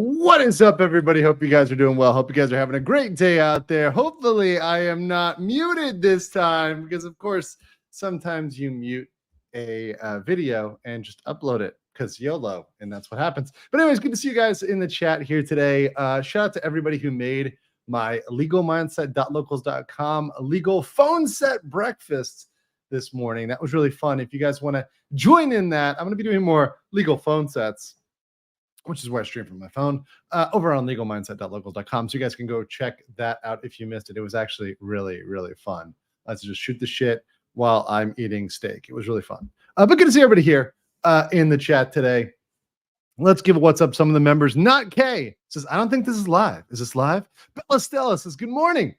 What is up, everybody? Hope you guys are doing well. Hope you guys are having a great day out there. Hopefully, I am not muted this time because, of course, sometimes you mute a video and just upload it because YOLO, and that's what happens. But anyways, good to see you guys in the chat here today. Shout out to everybody who made my legalmindset.locals.com legal phone set breakfast this morning. That was really fun. If you guys want to join in that, I'm going to be doing more legal phone sets, which is where I stream from my phone, over on legalmindset.locals.com. So you guys can go check that out if you missed it. It was actually really, really fun to just shoot the shit while I'm eating steak. It was really fun. But good to see everybody here in the chat today. Let's give a what's up some of the members. Not K says, I don't think this is live. Is this live? Bella Stella says, good morning.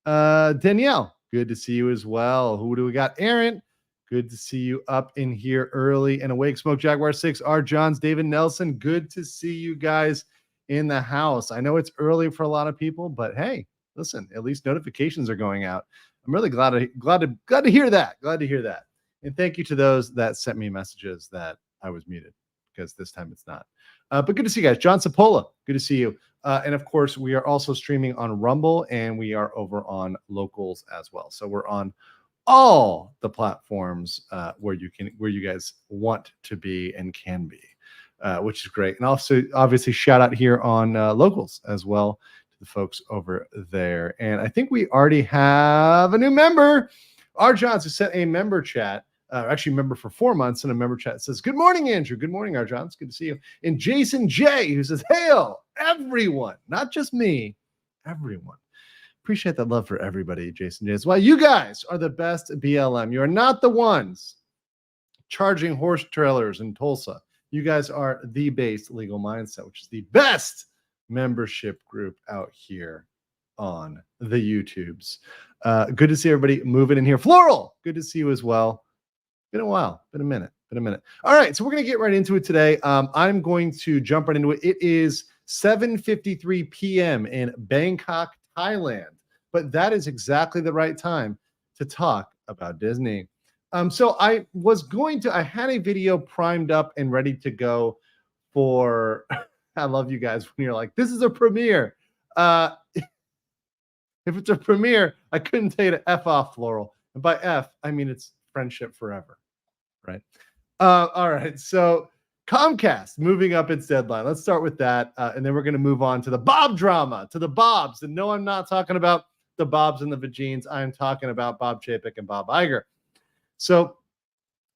Danielle, good to see you as well. Who do we got? Aaron. Good to see you up in here early and awake. Smoke Jaguar 6, R. Johns, David Nelson. Good to see you guys in the house. I know it's early for a lot of people, but hey, listen, at least notifications are going out. I'm really glad to hear that. Glad to hear that. And thank you to those that sent me messages that I was muted, because this time it's not. But good to see you guys. John Sapola, good to see you. And of course, we are also streaming on Rumble, and we are over on Locals as well. So we're on all the platforms where you guys want to be and can be, which is great. And also, obviously, shout out here on Locals as well to the folks over there. And I think we already have a new member. R. Johns, who sent a member chat, actually member for 4 months, and a member chat says, good morning, Andrew. Good morning, R. Johns. Good to see you. And Jason J, who says, hail, everyone, not just me, everyone. Appreciate that love for everybody, Jason J. as well. You guys are the best BLM. You are not the ones charging horse trailers in Tulsa. You guys are the base legal mindset, which is the best membership group out here on the YouTubes. Good to see everybody moving in here. Floral, good to see you as well. Been a while, been a minute. All right, so we're going to get right into it today. I'm going to jump right into it. It is 7:53 p.m. in Bangkok, Thailand. But that is exactly the right time to talk about Disney. So I had a video primed up and ready to go for, I love you guys when you're like, this is a premiere. If it's a premiere, I couldn't tell you to F off, Floral. And by F, I mean it's friendship forever, right? All right, so Comcast moving up its deadline. Let's start with that, and then we're going to move on to the Bob drama, to the Bobs. And no, I'm not talking about the Bobs and the Vagines. I'm talking about Bob Chapek and Bob Iger. So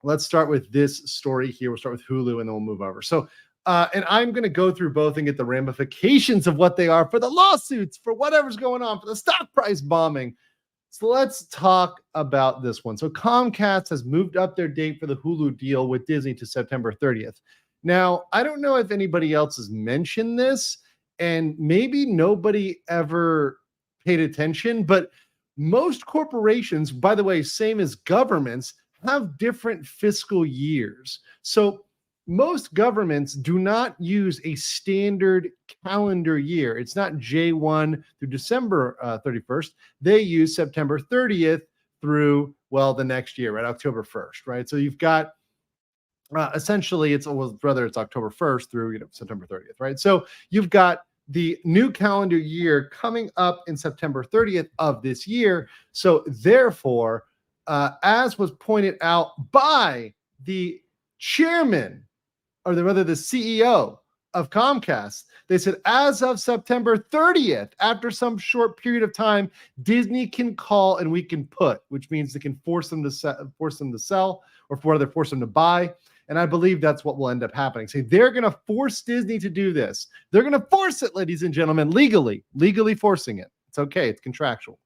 let's start with this story here. We'll start with Hulu, and then we'll move over. So, and I'm going to go through both and get the ramifications of what they are for the lawsuits, for whatever's going on, for the stock price bombing. So let's talk about this one. So Comcast has moved up their date for the Hulu deal with Disney to September 30th. Now, I don't know if anybody else has mentioned this, and maybe nobody ever paid attention, but most corporations, by the way, same as governments, have different fiscal years. So most governments do not use a standard calendar year. It's not J1 through December 31st. They use September 30th through, well, the next year, right? October 1st, right? So you've got essentially it's October 1st through September 30th, right? So you've got the new calendar year coming up in September 30th of this year. So therefore, as was pointed out by the chairman, or the CEO of Comcast, they said as of September 30th, after some short period of time, Disney can call and we can put, which means they can force them to sell, or force them to buy. And I believe that's what will end up happening. So they're going to force Disney to do this. They're going to force it, ladies and gentlemen, legally forcing it. It's okay. It's contractual.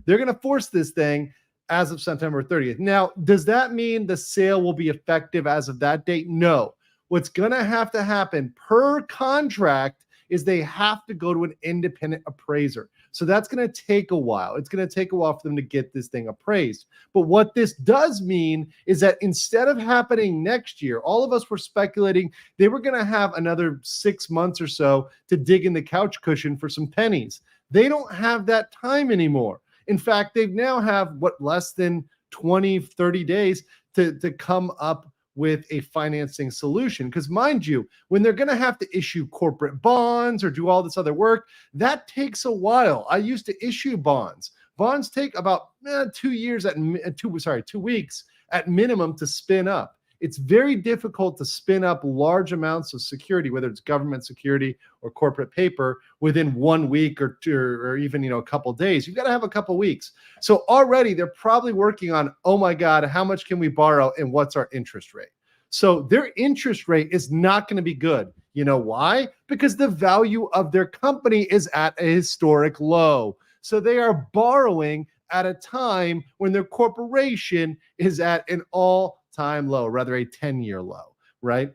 They're going to force this thing as of September 30th. Now, does that mean the sale will be effective as of that date? No. What's going to happen per contract is they have to go to an independent appraiser. So that's going to take a while. It's going to take a while for them to get this thing appraised. But what this does mean is that instead of happening next year, all of us were speculating they were going to have another 6 months or so to dig in the couch cushion for some pennies. They don't have that time anymore. In fact, they now have less than 20, 30 days to come up with a financing solution. Because mind you, when they're going to have to issue corporate bonds or do all this other work, that takes a while. I used to issue bonds. Bonds take about 2 years 2 weeks at minimum to spin up. It's very difficult to spin up large amounts of security, whether it's government security or corporate paper, within 1 week or two, or even a couple days. You've got to have a couple weeks. So already they're probably working on, oh my God, how much can we borrow and what's our interest rate? So their interest rate is not going to be good. You know why? Because the value of their company is at a historic low. So they are borrowing at a time when their corporation is at an all-time low, rather a 10-year low, right?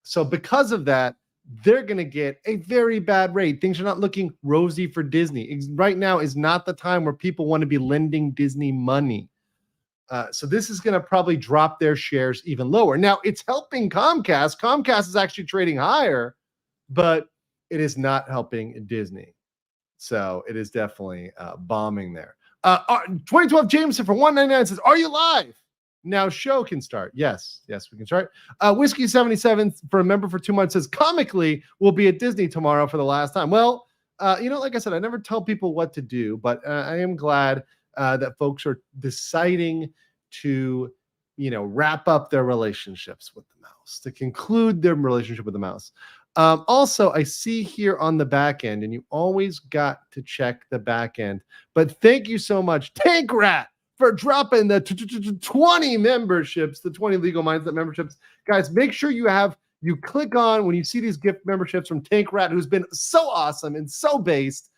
So because of that, they're going to get a very bad rate. Things are not looking rosy for Disney. Right now is not the time where people want to be lending Disney money. So this is going to probably drop their shares even lower. Now, it's helping Comcast. Comcast is actually trading higher, but it is not helping Disney. So it is definitely bombing there. 2012 Jameson for $1.99 says, are you live? Now show can start. Yes, we can start. Whiskey 77 for a member for 2 months says, comically, we'll be at Disney tomorrow for the last time. Well, like I said, I never tell people what to do, but I am glad that folks are deciding to, wrap up their relationships with the mouse, to conclude their relationship with the mouse. Also, I see here on the back end, and you always got to check the back end, but thank you so much, Tank Rat, for dropping the 20 memberships, the 20 Legal Mindset memberships. Guys, make sure you click on, when you see these gift memberships from Tank Rat, who's been so awesome and so based,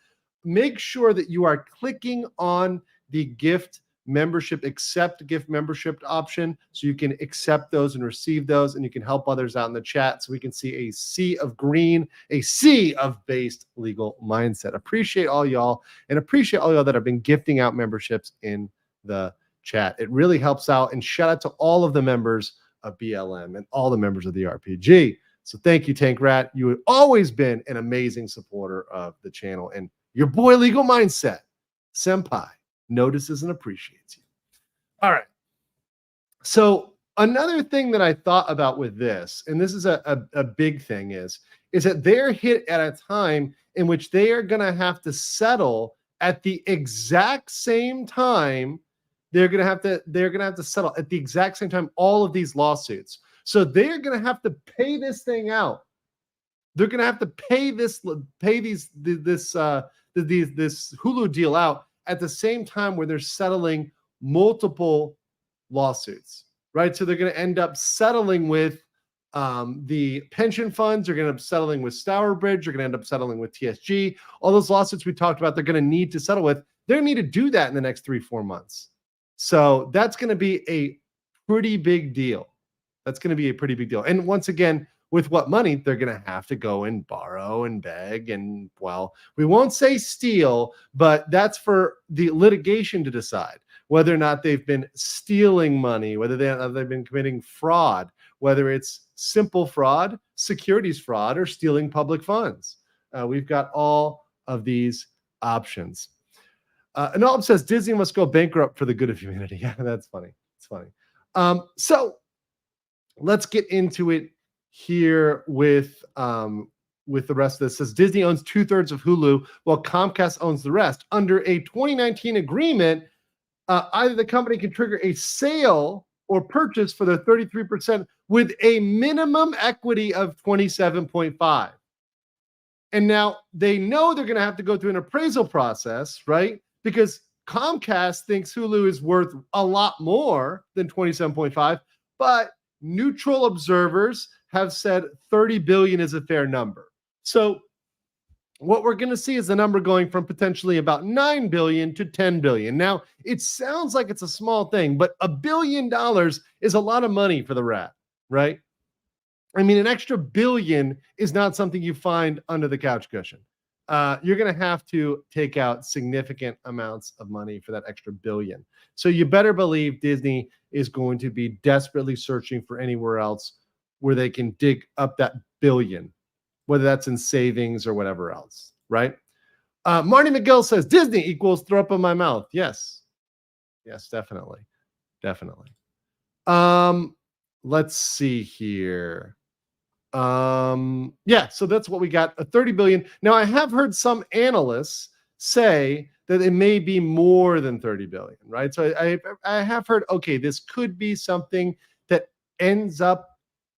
make sure that you are clicking on the gift membership, accept gift membership option, so you can accept those and receive those, and you can help others out in the chat so we can see a sea of green, a sea of based legal mindset. Appreciate all y'all, and appreciate all y'all that have been gifting out memberships in the chat. It really helps out, and shout out to all of the members of BLM and all the members of the RPG. So thank you, Tank Rat. You have always been an amazing supporter of the channel, and your boy Legal Mindset Senpai notices and appreciates you. All right. So another thing that I thought about with this, and this is a big thing, is that they're hit at a time in which they are going to have to settle at the exact same time. They're going to have to settle at the exact same time all of these lawsuits. So they're going to have to pay this thing out. They're going to have to pay this Hulu deal out at the same time where they're settling multiple lawsuits, right? So they're going to end up settling with the pension funds. They're going to end up settling with Stourbridge. They're going to end up settling with TSG. All those lawsuits we talked about, they're going to need to settle with. They're going to need to do that in the next 3-4 months. So that's going to be a pretty big deal. And once again, with what money? They're going to have to go and borrow and beg and, well, we won't say steal, but that's for the litigation to decide whether or not they've been stealing money, whether they've been committing fraud, whether it's simple fraud, securities fraud, or stealing public funds. We've got all of these options. Anolb says Disney must go bankrupt for the good of humanity. Yeah, that's funny. It's funny. So let's get into it here with the rest of this. It says Disney owns 2/3 of Hulu while Comcast owns the rest. Under a 2019 agreement, either the company can trigger a sale or purchase for their 33% with a minimum equity of 27.5. And now they know they're going to have to go through an appraisal process, right? Because Comcast thinks Hulu is worth a lot more than 27.5, but neutral observers have said 30 billion is a fair number. So what we're going to see is the number going from potentially about 9 billion to 10 billion. Now, it sounds like it's a small thing, but $1 billion is a lot of money for the rat, right? I mean, an extra billion is not something you find under the couch cushion. You're going to have to take out significant amounts of money for that extra billion. So you better believe Disney is going to be desperately searching for anywhere else where they can dig up that billion, whether that's in savings or whatever else, right? Marty McGill says, Disney equals throw up in my mouth. Yes, definitely. let's see here. Yeah, so that's what we got, a 30 billion. Now, I have heard some analysts say that it may be more than 30 billion, right? So I have heard, okay, this could be something that ends up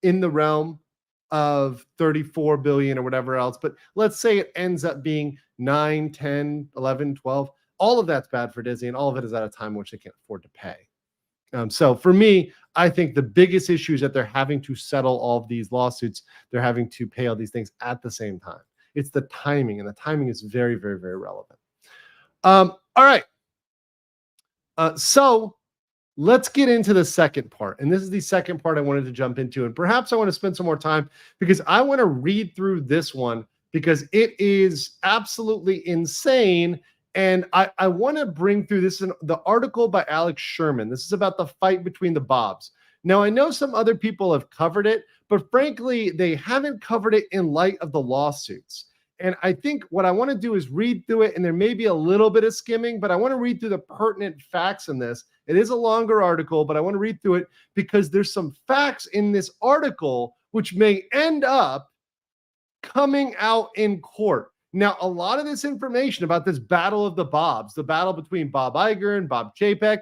in the realm of 34 billion or whatever else. But let's say it ends up being 9, 10, 11, 12. All of that's bad for Disney, and all of it is at a time in which they can't afford to pay. So for me, I think the biggest issue is that they're having to settle all of these lawsuits. They're having to pay all these things at the same time. It's the timing, and the timing is very, very, very relevant. All right. So let's get into the second part. And this is the second part I wanted to jump into. And perhaps I want to spend some more time because I want to read through this one because it is absolutely insane. And I want to bring through this in the article by Alex Sherman. This is about the fight between the Bobs. Now, I know some other people have covered it, but frankly, they haven't covered it in light of the lawsuits. And I think what I want to do is read through it, and there may be a little bit of skimming, but I want to read through the pertinent facts in this. It is a longer article, but I want to read through it because there's some facts in this article which may end up coming out in court. Now, a lot of this information about this battle of the Bobs, the battle between Bob Iger and Bob Chapek,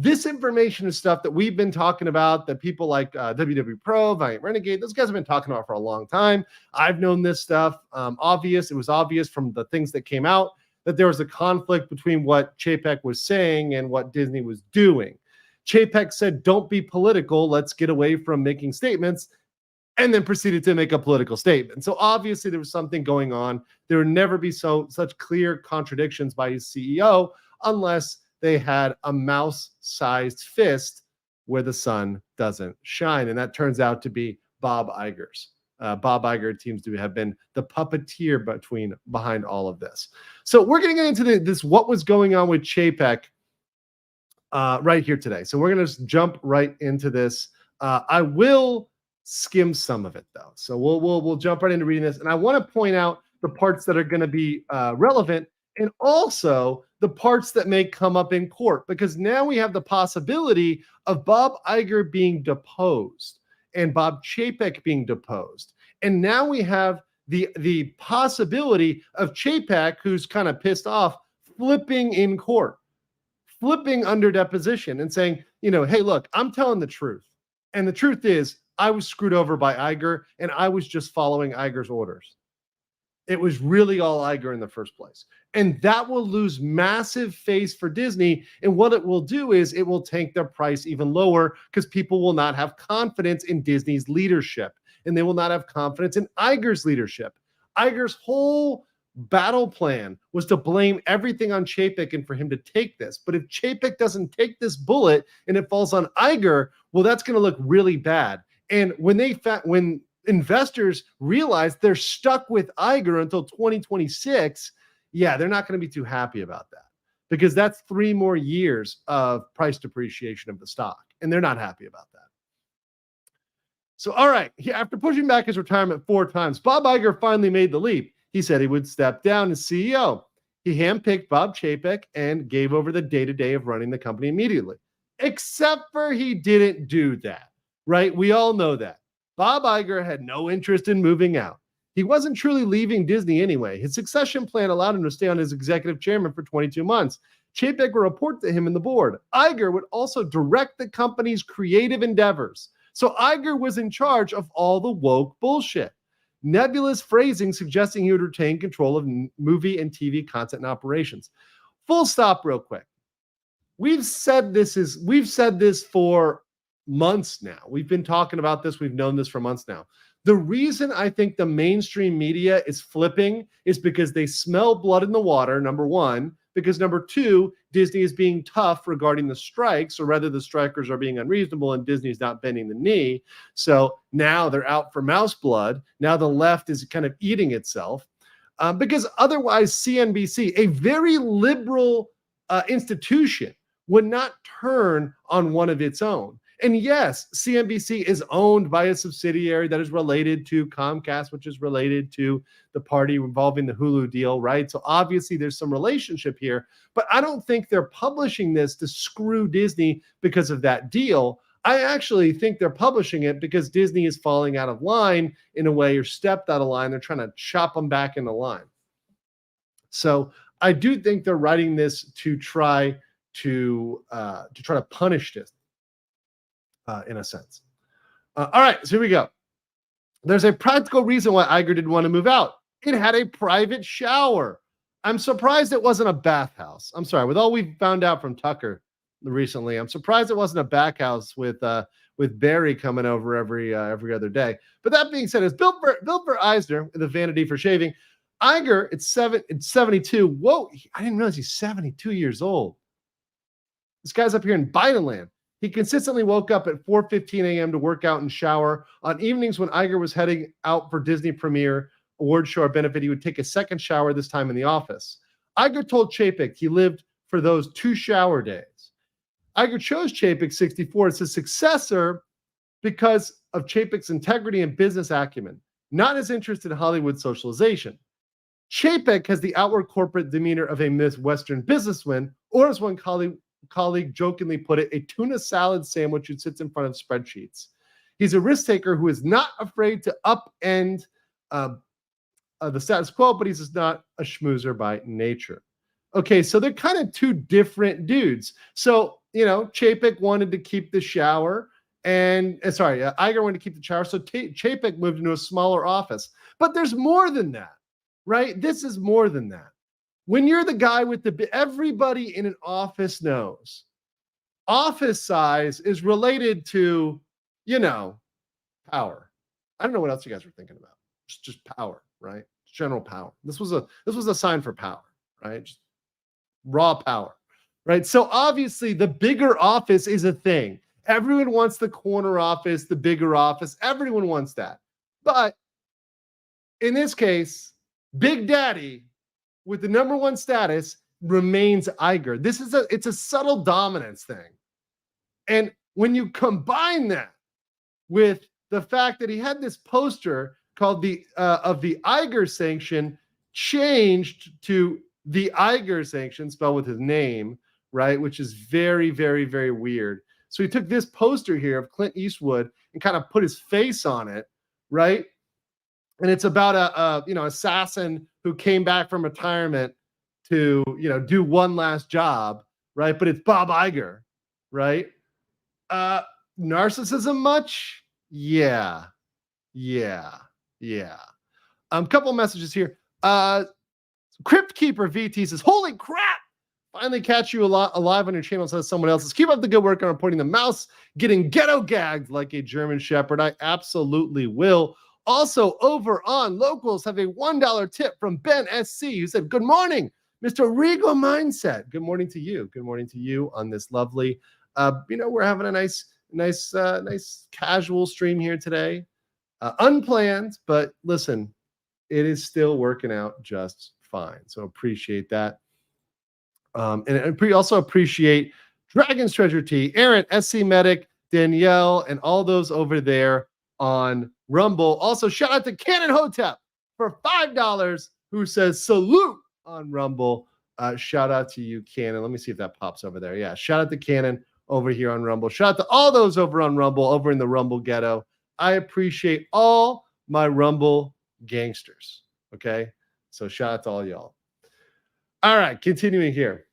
this information is stuff that we've been talking about, that people like WW Pro, Valiant Renegade, those guys have been talking about for a long time. I've known this stuff. It was obvious from the things that came out that there was a conflict between what Chapek was saying and what Disney was doing. Chapek said, don't be political. Let's get away from making statements, and then proceeded to make a political statement. So obviously there was something going on. There would never be such clear contradictions by his CEO unless they had a mouse-sized fist where the sun doesn't shine. And that turns out to be Bob Iger's. Bob Iger seems to have been the puppeteer behind all of this. So we're getting into this what was going on with Chapek right here today. So we're going to jump right into this. I will skim some of it though. So we'll jump right into reading this. And I want to point out the parts that are going to be relevant and also the parts that may come up in court, because now we have the possibility of Bob Iger being deposed and Bob Chapek being deposed. And now we have the possibility of Chapek, who's kind of pissed off, flipping in court, flipping under deposition and saying, hey, look, I'm telling the truth. And the truth is, I was screwed over by Iger, and I was just following Iger's orders. It was really all Iger in the first place. And that will lose massive face for Disney. And what it will do is it will tank their price even lower because people will not have confidence in Disney's leadership. And they will not have confidence in Iger's leadership. Iger's whole battle plan was to blame everything on Chapek and for him to take this. But if Chapek doesn't take this bullet and it falls on Iger, well, that's going to look really bad. And when investors realize they're stuck with Iger until 2026, yeah, they're not going to be too happy about that because that's 3 more years of price depreciation of the stock, and they're not happy about that. So, all right, after pushing back his retirement 4 times, Bob Iger finally made the leap. He said he would step down as CEO. He handpicked Bob Chapek and gave over the day-to-day of running the company immediately, except for he didn't do that. Right? We all know that. Bob Iger had no interest in moving out. He wasn't truly leaving Disney anyway. His succession plan allowed him to stay on as executive chairman for 22 months. Chapek would report to him in the board. Iger would also direct the company's creative endeavors. So Iger was in charge of all the woke bullshit. Nebulous phrasing suggesting he would retain control of movie and TV content and operations. Full stop real quick. We've said this for months now. We've been talking about this. We've known this for months now. The reason I think the mainstream media is flipping is because they smell blood in the water, number one, because number two, Disney is being tough regarding the strikes, or rather the strikers are being unreasonable and Disney's not bending the knee. So now they're out for mouse blood. Now the left is kind of eating itself because otherwise CNBC, a very liberal institution, would not turn on one of its own. And yes, CNBC is owned by a subsidiary that is related to Comcast, which is related to the party involving the Hulu deal, right? So obviously there's some relationship here, but I don't think they're publishing this to screw Disney because of that deal. I actually think they're publishing it because Disney is falling out of line in a way, or stepped out of line. They're trying to chop them back into line. So I do think they're writing this to try to punish this in a sense. All right, so here we go. There's a practical reason why Iger didn't want to move out. It had a private shower. I'm surprised it wasn't a bathhouse. I'm sorry, with all we found out from Tucker recently, I'm surprised it wasn't a bathhouse with Barry coming over every other day. But that being said, it's built for Eisner, the vanity for shaving. Iger, it's 72. Whoa, I didn't realize he's 72 years old. This guy's up here in Bidenland. He consistently woke up at 4:15 a.m. to work out and shower. On evenings when Iger was heading out for Disney premiere award show or benefit, he would take a second shower, this time in the office. Iger told Chapek he lived for those 2 shower days. Iger chose Chapek 64 as his successor because of Chapek's integrity and business acumen, not his interest in Hollywood socialization. Chapek has the outward corporate demeanor of a Midwestern businessman, or as one colleague jokingly put it, a tuna salad sandwich who sits in front of spreadsheets. He's a risk taker who is not afraid to upend the status quo, but he's just not a schmoozer by nature. Okay, so they're kind of two different dudes. So, Chapek wanted to keep the shower, and Iger wanted to keep the shower, so Chapek moved into a smaller office. But there's more than that, right? This is more than that. When you're the guy with everybody in an office knows, office size is related to, power. I don't know what else you guys were thinking about. Just power, right? General power. This was a sign for power, right? Just raw power, right? So obviously the bigger office is a thing. Everyone wants the corner office, the bigger office. Everyone wants that. But in this case, Big Daddy with the number one status remains Iger. It's a subtle dominance thing. And when you combine that with the fact that he had this poster called of the Iger sanction changed to the Iger sanction, spelled with his name, right? Which is very, very, very weird. So he took this poster here of Clint Eastwood and kind of put his face on it, right? And it's about a assassin who came back from retirement to do one last job, right? But it's Bob Iger, right? Narcissism much? Yeah. Couple messages here. Crypt Keeper VT says, "Holy crap! Finally catch you alive on your channel," says someone else's. "Keep up the good work on reporting the mouse getting ghetto gagged like a German Shepherd." I absolutely will. Also, over on Locals, have a $1 tip from Ben SC, who said, "Good morning, Mr. Regal Mindset." Good morning to you. Good morning to you on this lovely, we're having a nice casual stream here today. Unplanned, but listen, it is still working out just fine. So appreciate that. And also appreciate Dragon's Treasure Tea, Aaron, SC Medic, Danielle, and all those over there on Rumble. Also, shout out to Cannon Hotep for $5, who says salute on Rumble. Shout out to you, Cannon. Let me see if that pops over there. Yeah, shout out to Cannon over here on Rumble. Shout out to all those over on Rumble, over in the Rumble ghetto. I appreciate all my Rumble gangsters. Okay, so shout out to all y'all. All right, continuing here.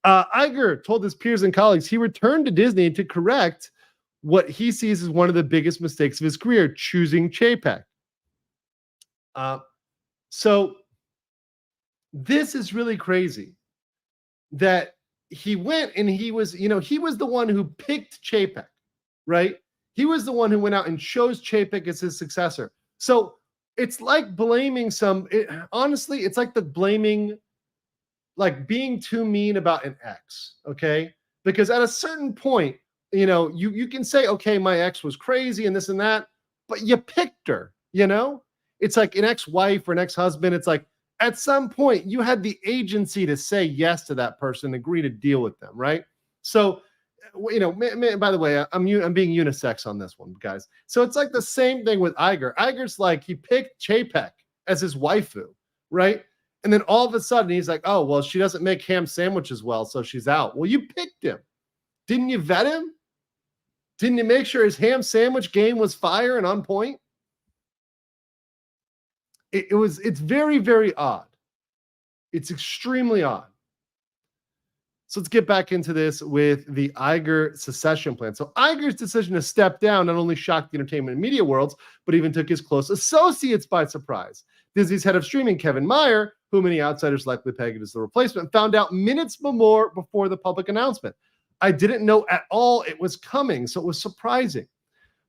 Iger told his peers and colleagues he returned to Disney to correct what he sees as one of the biggest mistakes of his career, choosing Chapek. So this is really crazy that he went and he was the one who picked Chapek, right? He was the one who went out and chose Chapek as his successor. So it's like blaming honestly, it's like blaming, like being too mean about an ex, okay? Because at a certain point, you can say, okay, my ex was crazy and this and that, but you picked her, It's like an ex-wife or an ex-husband. It's like at some point you had the agency to say yes to that person, agree to deal with them, right? So, by the way, I'm being unisex on this one, guys. So it's like the same thing with Iger. Iger's like, he picked Chapek as his waifu, right? And then all of a sudden he's like, oh, well, she doesn't make ham sandwiches well, so she's out. Well, you picked him. Didn't you vet him? Didn't he make sure his ham sandwich game was fire and on point? It's very, very odd. It's extremely odd. So let's get back into this with the Iger secession plan. So Iger's decision to step down not only shocked the entertainment and media worlds, but even took his close associates by surprise. Disney's head of streaming, Kevin Mayer, who many outsiders likely pegged as the replacement, found out minutes more before the public announcement. I didn't know at all it was coming, so it was surprising.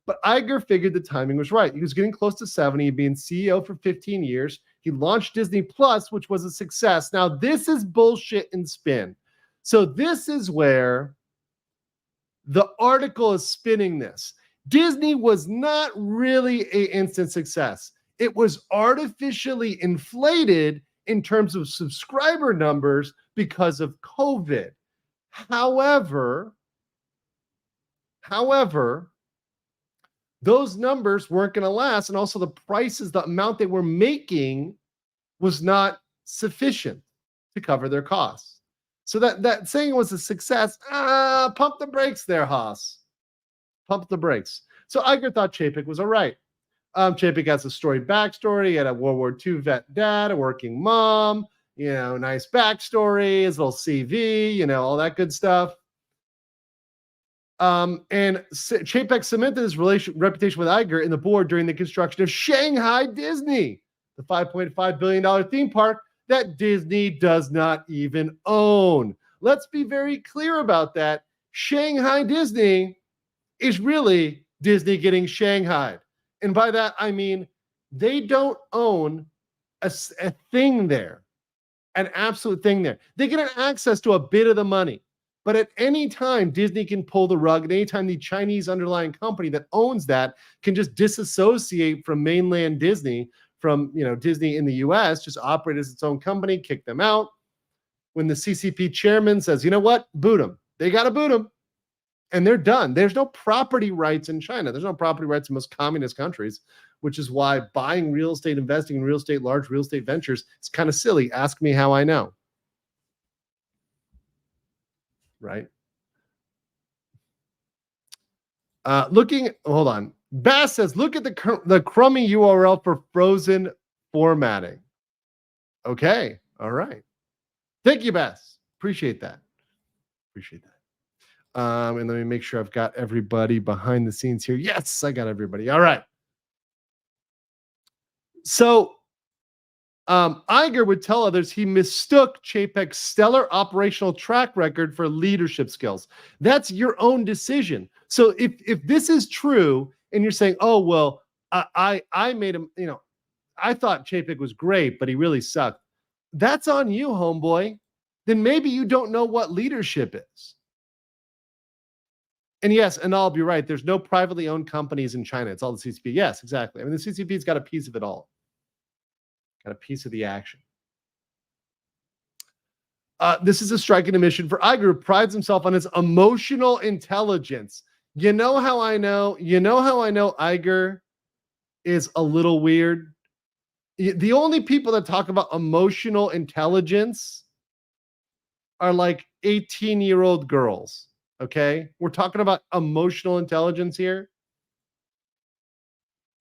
But Iger figured the timing was right. He was getting close to 70, being CEO for 15 years. He launched Disney Plus, which was a success. Now, this is bullshit and spin. So this is where the article is spinning this. Disney was not really an instant success. It was artificially inflated in terms of subscriber numbers because of COVID. However, those numbers weren't going to last, and also the prices, the amount they were making was not sufficient to cover their costs. So that saying it was a success, pump the brakes there, Haas. Pump the brakes. So Iger thought Chapek was all right. Chapek has a storied backstory. He had a World War II vet dad, a working mom, nice backstory, his little CV, all that good stuff. And Chapek cemented his reputation with Iger and the board during the construction of Shanghai Disney, the $5.5 billion theme park that Disney does not even own. Let's be very clear about that. Shanghai Disney is really Disney getting Shanghaied. And by that, I mean they don't own a thing there, an absolute thing there. They get access to a bit of the money. But at any time, Disney can pull the rug. At any time, the Chinese underlying company that owns that can just disassociate from mainland Disney, from Disney in the US, just operate as its own company, kick them out. When the CCP chairman says, you know what, boot them. They got to boot them. And they're done. There's no property rights in China. There's no property rights in most communist countries, which is why buying real estate, investing in real estate, large real estate ventures, it's kind of silly. Ask me how I know. Right? Hold on. Bass says, look at the crummy URL for frozen formatting. Okay. All right. Thank you, Bass. Appreciate that. And let me make sure I've got everybody behind the scenes here. Yes, I got everybody. All right. So Iger would tell others he mistook Chapek's stellar operational track record for leadership skills. That's your own decision. So if this is true and you're saying, oh, well, I made him, I thought Chapek was great, but he really sucked. That's on you, homeboy. Then maybe you don't know what leadership is. And yes, and I'll be right. There's no privately owned companies in China. It's all the CCP. Yes, exactly. I mean, the CCP's got a piece of it all. Got a piece of the action. This is a striking admission for Iger, who prides himself on his emotional intelligence. You know how I know Iger is a little weird? The only people that talk about emotional intelligence are like 18-year-old girls, okay? We're talking about emotional intelligence here.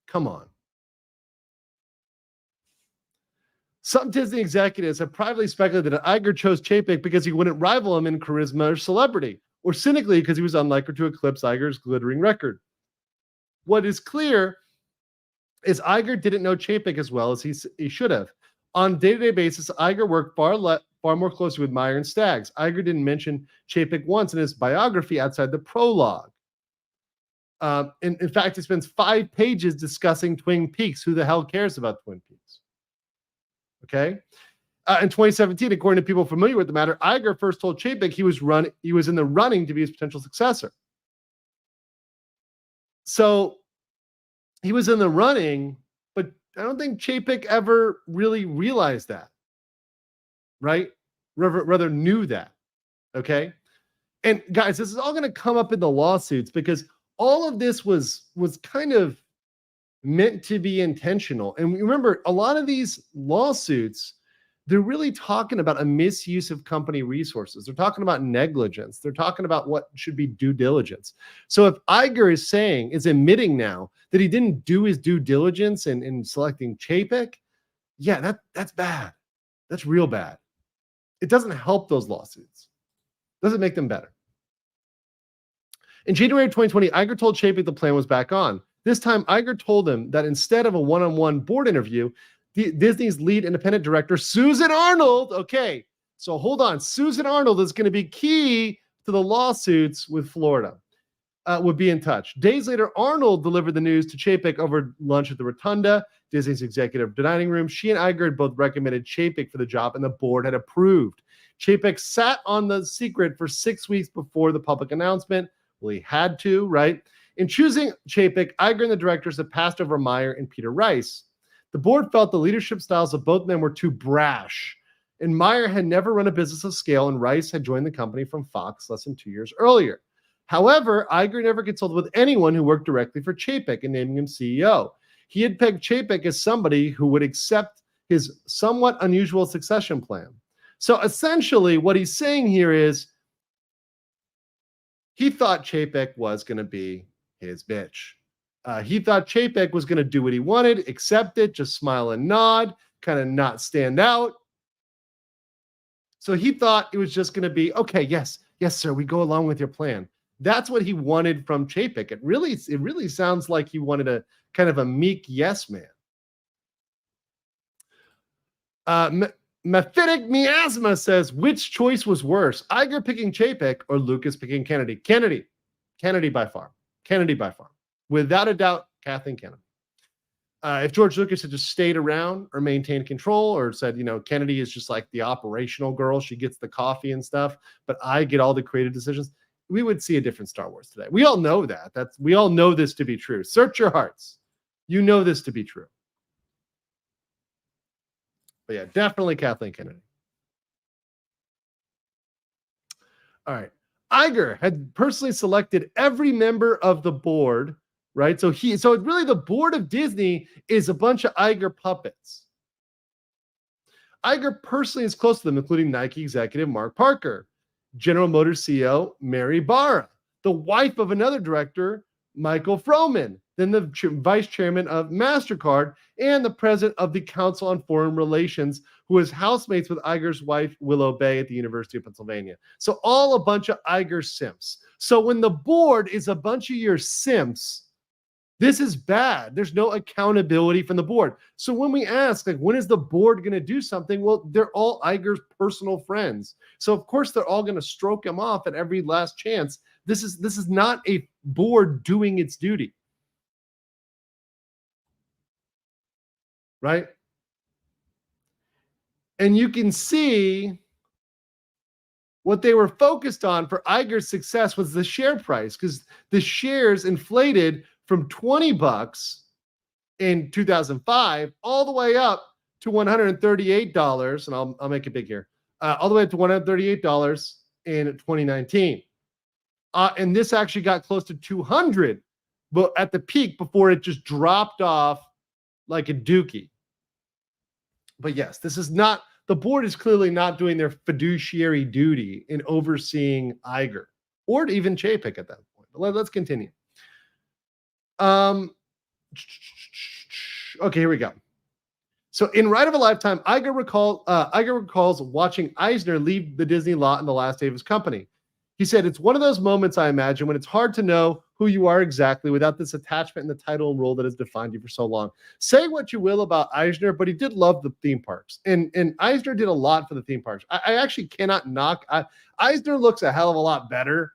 Come on. Some Disney executives have privately speculated that Iger chose Chapek because he wouldn't rival him in charisma or celebrity, or cynically because he was unlikely to eclipse Iger's glittering record. What is clear is Iger didn't know Chapek as well as he should have. On a day-to-day basis, Iger worked far more closely with Mayer and Staggs. Iger didn't mention Chapek once in his biography outside the prologue. In fact, he spends 5 pages discussing Twin Peaks. Who the hell cares about Twin Peaks? Okay. In 2017, according to people familiar with the matter, Iger first told Chapek he was in the running to be his potential successor. So he was in the running, but I don't think Chapek ever really realized that, right? Rather knew that. Okay. And guys, this is all going to come up in the lawsuits because all of this was kind of meant to be intentional. And remember, a lot of these lawsuits, they're really talking about a misuse of company resources. They're talking about negligence. They're talking about what should be due diligence. So if Iger is admitting now that he didn't do his due diligence in selecting Chapek, yeah, that's bad. That's real bad. It doesn't help those lawsuits. Doesn't make them better. In January of 2020, Iger told Chapek the plan was back on. This time, Iger told him that instead of a one-on-one board interview, Disney's lead independent director, Susan Arnold, okay, so hold on, Susan Arnold is going to be key to the lawsuits with Florida, would be in touch. Days later, Arnold delivered the news to Chapek over lunch at the Rotunda, Disney's executive dining room. She and Iger had both recommended Chapek for the job, and the board had approved. Chapek sat on the secret for 6 weeks before the public announcement. Well, he had to, right? In choosing Chapek, Iger and the directors had passed over Meyer and Peter Rice. The board felt the leadership styles of both men were too brash, and Meyer had never run a business of scale, and Rice had joined the company from Fox less than 2 years earlier. However, Iger never consulted with anyone who worked directly for Chapek in naming him CEO. He had pegged Chapek as somebody who would accept his somewhat unusual succession plan. So essentially, what he's saying here is he thought Chapek was going to be his bitch. He thought Chapek was going to do what he wanted, accept it, just smile and nod, kind of not stand out. So he thought it was just going to be, okay, yes, sir, we go along with your plan. That's what he wanted from Chapek. It really sounds like he wanted a kind of a meek yes man. Mephitic Miasma says, which choice was worse, Iger picking Chapek or Lucas picking Kennedy? Kennedy by far. Without a doubt, Kathleen Kennedy. If George Lucas had just stayed around or maintained control or said, Kennedy is just like the operational girl, she gets the coffee and stuff, but I get all the creative decisions, we would see a different Star Wars today. We all know that. We all know this to be true. Search your hearts. You know this to be true. But yeah, definitely Kathleen Kennedy. All right. Iger had personally selected every member of the board, right? So really the board of Disney is a bunch of Iger puppets. Iger personally is close to them, including Nike executive Mark Parker, General Motors CEO Mary Barra, the wife of another director, Michael Froman, then the vice chairman of MasterCard, and the president of the Council on Foreign Relations, who is housemates with Iger's wife, Willow Bay, at the University of Pennsylvania. So all a bunch of Iger simps. So when the board is a bunch of your simps, this is bad. There's no accountability from the board. So when we ask, when is the board going to do something? Well, they're all Iger's personal friends. So of course they're all going to stroke him off at every last chance. This is not a board doing its duty. Right? And you can see what they were focused on for Iger's success was the share price, because the shares inflated from $20 in 2005 all the way up to $138, and I'll make it big here, all the way up to $138 in 2019. And this actually got close to 200, but at the peak before it just dropped off like a dookie. But yes, the board is clearly not doing their fiduciary duty in overseeing Iger or even Chapek at that point. But let's continue. Okay, here we go. So in Ride of a Lifetime, Iger recalls watching Eisner leave the Disney lot in the last day of his company. He said, it's one of those moments, I imagine, when it's hard to know who you are exactly without this attachment and the title and role that has defined you for so long. Say what you will about Eisner, but he did love the theme parks. And Eisner did a lot for the theme parks. I actually cannot knock. Eisner looks a hell of a lot better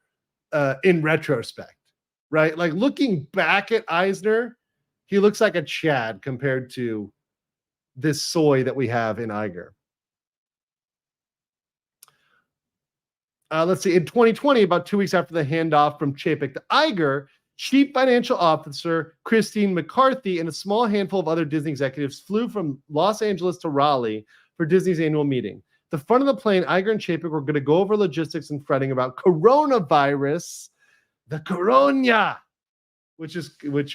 in retrospect, right? Like looking back at Eisner, he looks like a Chad compared to this soy that we have in Iger. Let's see, in 2020, about 2 weeks after the handoff from Chapek to Iger, Chief Financial Officer Christine McCarthy and a small handful of other Disney executives flew from Los Angeles to Raleigh for Disney's annual meeting. The front of the plane, Iger and Chapek were going to go over logistics and fretting about coronavirus, the corona. which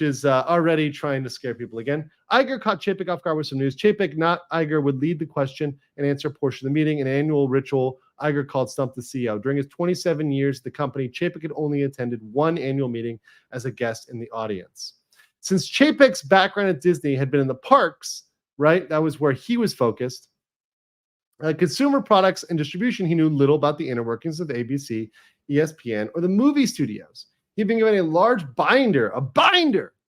is already trying to scare people again. Iger caught Chapek off guard with some news. Chapek, not Iger, would lead the question and answer portion of the meeting, an annual ritual Iger called Stump the CEO. During his 27 years at the company, Chapek had only attended one annual meeting as a guest in the audience. Since Chapek's background at Disney had been in the parks, right, that was where he was focused, consumer products and distribution, he knew little about the inner workings of ABC, ESPN, or the movie studios. He'd been given a large binder,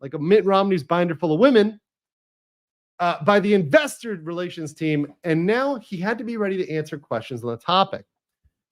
like a Mitt Romney's binder full of women, by the investor relations team, and now he had to be ready to answer questions on the topic.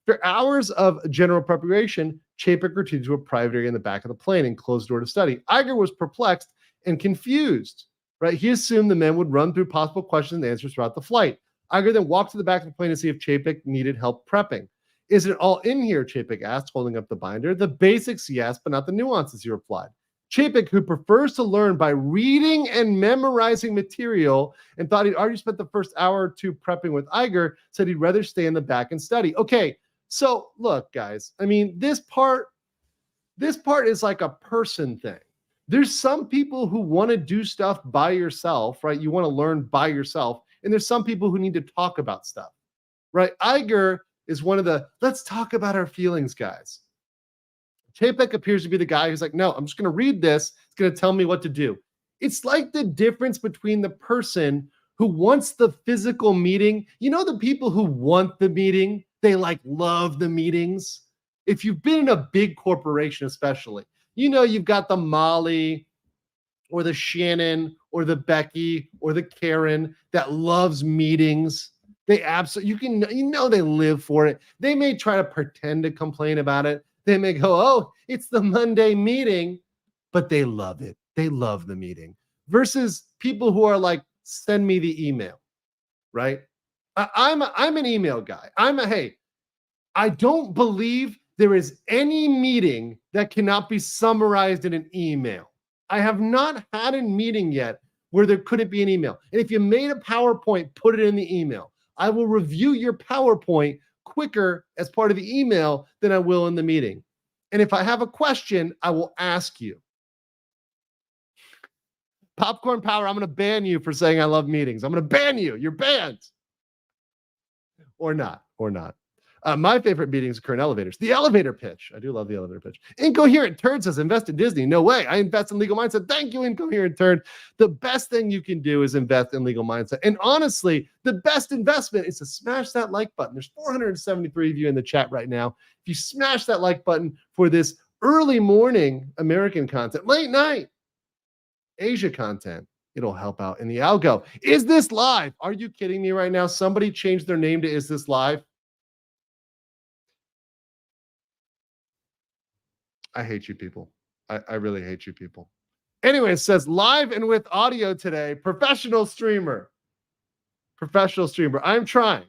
After hours of general preparation, Chapek retreated to a private area in the back of the plane and closed the door to study. Iger was perplexed and confused. Right? He assumed the men would run through possible questions and answers throughout the flight. Iger then walked to the back of the plane to see if Chapek needed help prepping. Is it all in here? Chapek asked, holding up the binder. The basics, yes, but not the nuances, he replied. Chapek, who prefers to learn by reading and memorizing material and thought he'd already spent the first hour or two prepping with Iger, said he'd rather stay in the back and study. Okay, so look, guys, I mean, this part is like a person thing. There's some people who want to do stuff by yourself, right? You want to learn by yourself. And there's some people who need to talk about stuff, right? Iger is one of the, let's talk about our feelings, guys. Chapek appears to be the guy who's like, no, I'm just going to read this. It's going to tell me what to do. It's like the difference between the person who wants the physical meeting. You know, the people who want the meeting, they like love the meetings. If you've been in a big corporation, especially, you know, you've got the Molly or the Shannon or the Becky or the Karen that loves meetings. They absolutely, they live for it. They may try to pretend to complain about it. They may go, oh, it's the Monday meeting, but they love it. They love the meeting. Versus people who are like, send me the email, right? I'm an email guy. Hey, I don't believe there is any meeting that cannot be summarized in an email. I have not had a meeting yet where there couldn't be an email. And if you made a PowerPoint, put it in the email. I will review your PowerPoint quicker as part of the email than I will in the meeting. And if I have a question, I will ask you. Popcorn Power, I'm going to ban you for saying I love meetings. I'm going to ban you. You're banned. Or not. My favorite meetings occur in elevators. The elevator pitch. I do love the elevator pitch. Incoherent Turd says, invest in Disney. No way. I invest in Legal Mindset. Thank you, Incoherent Turd. The best thing you can do is invest in Legal Mindset. And honestly, the best investment is to smash that like button. There's 473 of you in the chat right now. If you smash that like button for this early morning American content, late night Asia content, it'll help out in the algo. Is this live? Are you kidding me right now? Somebody changed their name to Is This Live? I hate you people. I really hate you people. Anyway, it says live and with audio today. Professional streamer. I'm trying.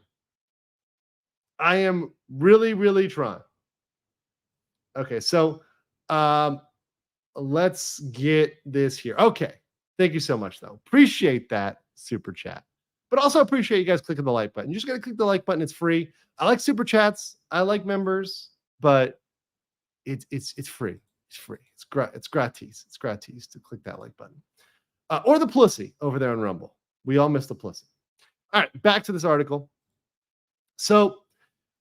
I am really, really trying. Okay, so let's get this here. Okay, thank you so much, though. Appreciate that super chat. But also appreciate you guys clicking the like button. You just got to click the like button. It's free. I like super chats. I like members, but it's free. It's free. It's gratis. It's gratis to click that like button. Or the Plussy over there on Rumble. We all miss the Plussy. All right, back to this article. So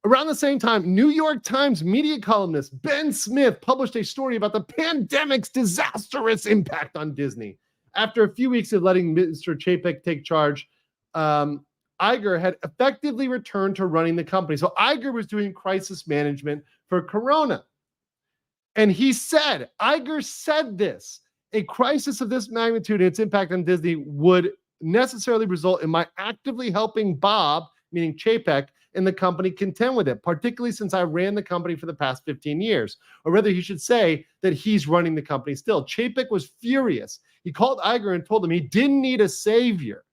around the same time, New York Times media columnist Ben Smith published a story about the pandemic's disastrous impact on Disney. After a few weeks of letting Mr. Chapek take charge, Iger had effectively returned to running the company. So Iger was doing crisis management for Corona. And Iger said this, a crisis of this magnitude and its impact on Disney would necessarily result in my actively helping Bob, meaning Chapek, and the company contend with it, particularly since I ran the company for the past 15 years. Or rather, he should say that he's running the company still. Chapek was furious. He called Iger and told him he didn't need a savior.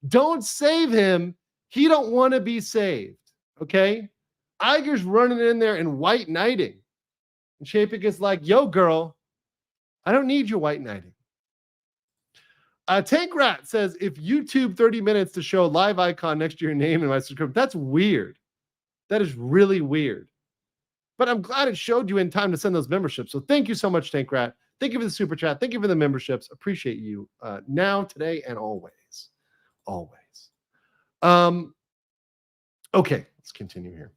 Don't save him. He don't want to be saved, okay? Iger's running in there and white knighting. And Chapek is like, yo, girl, I don't need your white knighting. Tank Rat says, if YouTube 30 minutes to show a live icon next to your name in my subscription, that's weird. That is really weird. but I'm glad it showed you in time to send those memberships. So thank you so much, Tank Rat. Thank you for the super chat. Thank you for the memberships. Appreciate you now, today, and always. Always. Okay, let's continue here.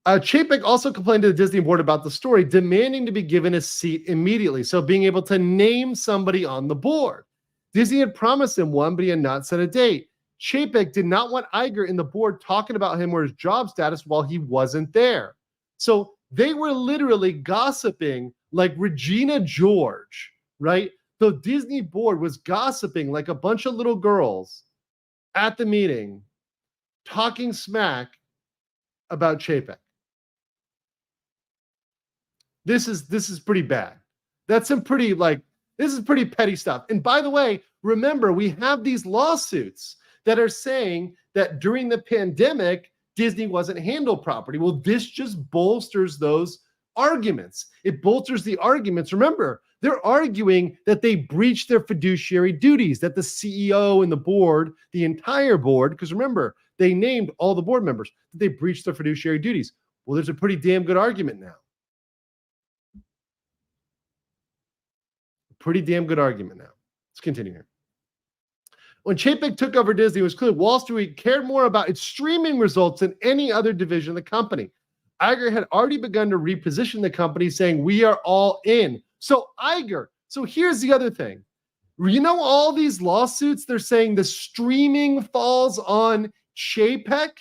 Chapek also complained to the Disney board about the story, demanding to be given a seat immediately. So being able to name somebody on the board. Disney had promised him one, but he had not set a date. Chapek did not want Iger in the board talking about him or his job status while he wasn't there. So they were literally gossiping like Regina George, right? The Disney board was gossiping like a bunch of little girls at the meeting, talking smack about Chapek. This is pretty bad. That's some pretty this is pretty petty stuff. And by the way, remember, we have these lawsuits that are saying that during the pandemic, Disney wasn't handled properly. Well, this just bolsters those arguments. It bolsters the arguments. Remember, they're arguing that they breached their fiduciary duties, that the CEO and the board, the entire board, because remember, they named all the board members, that they breached their fiduciary duties. Well, there's a pretty damn good argument now. Pretty damn good argument now. Let's continue here. When Chapek took over Disney, it was clear Wall Street cared more about its streaming results than any other division of the company. Iger had already begun to reposition the company, saying, "We are all in." So Iger, so here's the other thing. You know, all these lawsuits, they're saying the streaming falls on Chapek.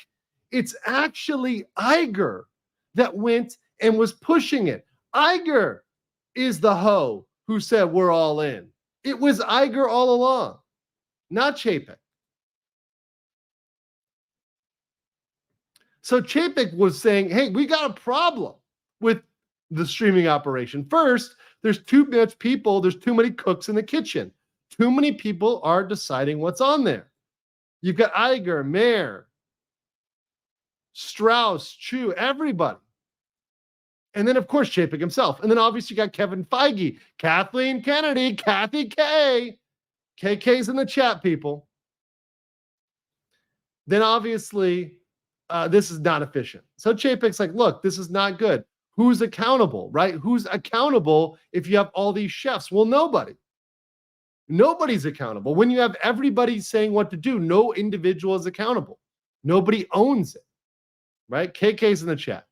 It's actually Iger that went and was pushing it. Iger is the hoe who said we're all in. It was Iger all along, not Chapek. So Chapek was saying, hey, we got a problem with the streaming operation. First, there's too much people, there's too many cooks in the kitchen. Too many people are deciding what's on there. You've got Iger, Mayer, Strauss, Chu, everybody. And then, of course, Chapek himself. And then, obviously, you got Kevin Feige, Kathleen Kennedy, Kathy K. KK's in the chat, people. Then, obviously, this is not efficient. So Chapek's like, look, this is not good. Who's accountable, right? Who's accountable if you have all these chefs? Well, nobody. Nobody's accountable. When you have everybody saying what to do, no individual is accountable. Nobody owns it, right? KK's in the chat.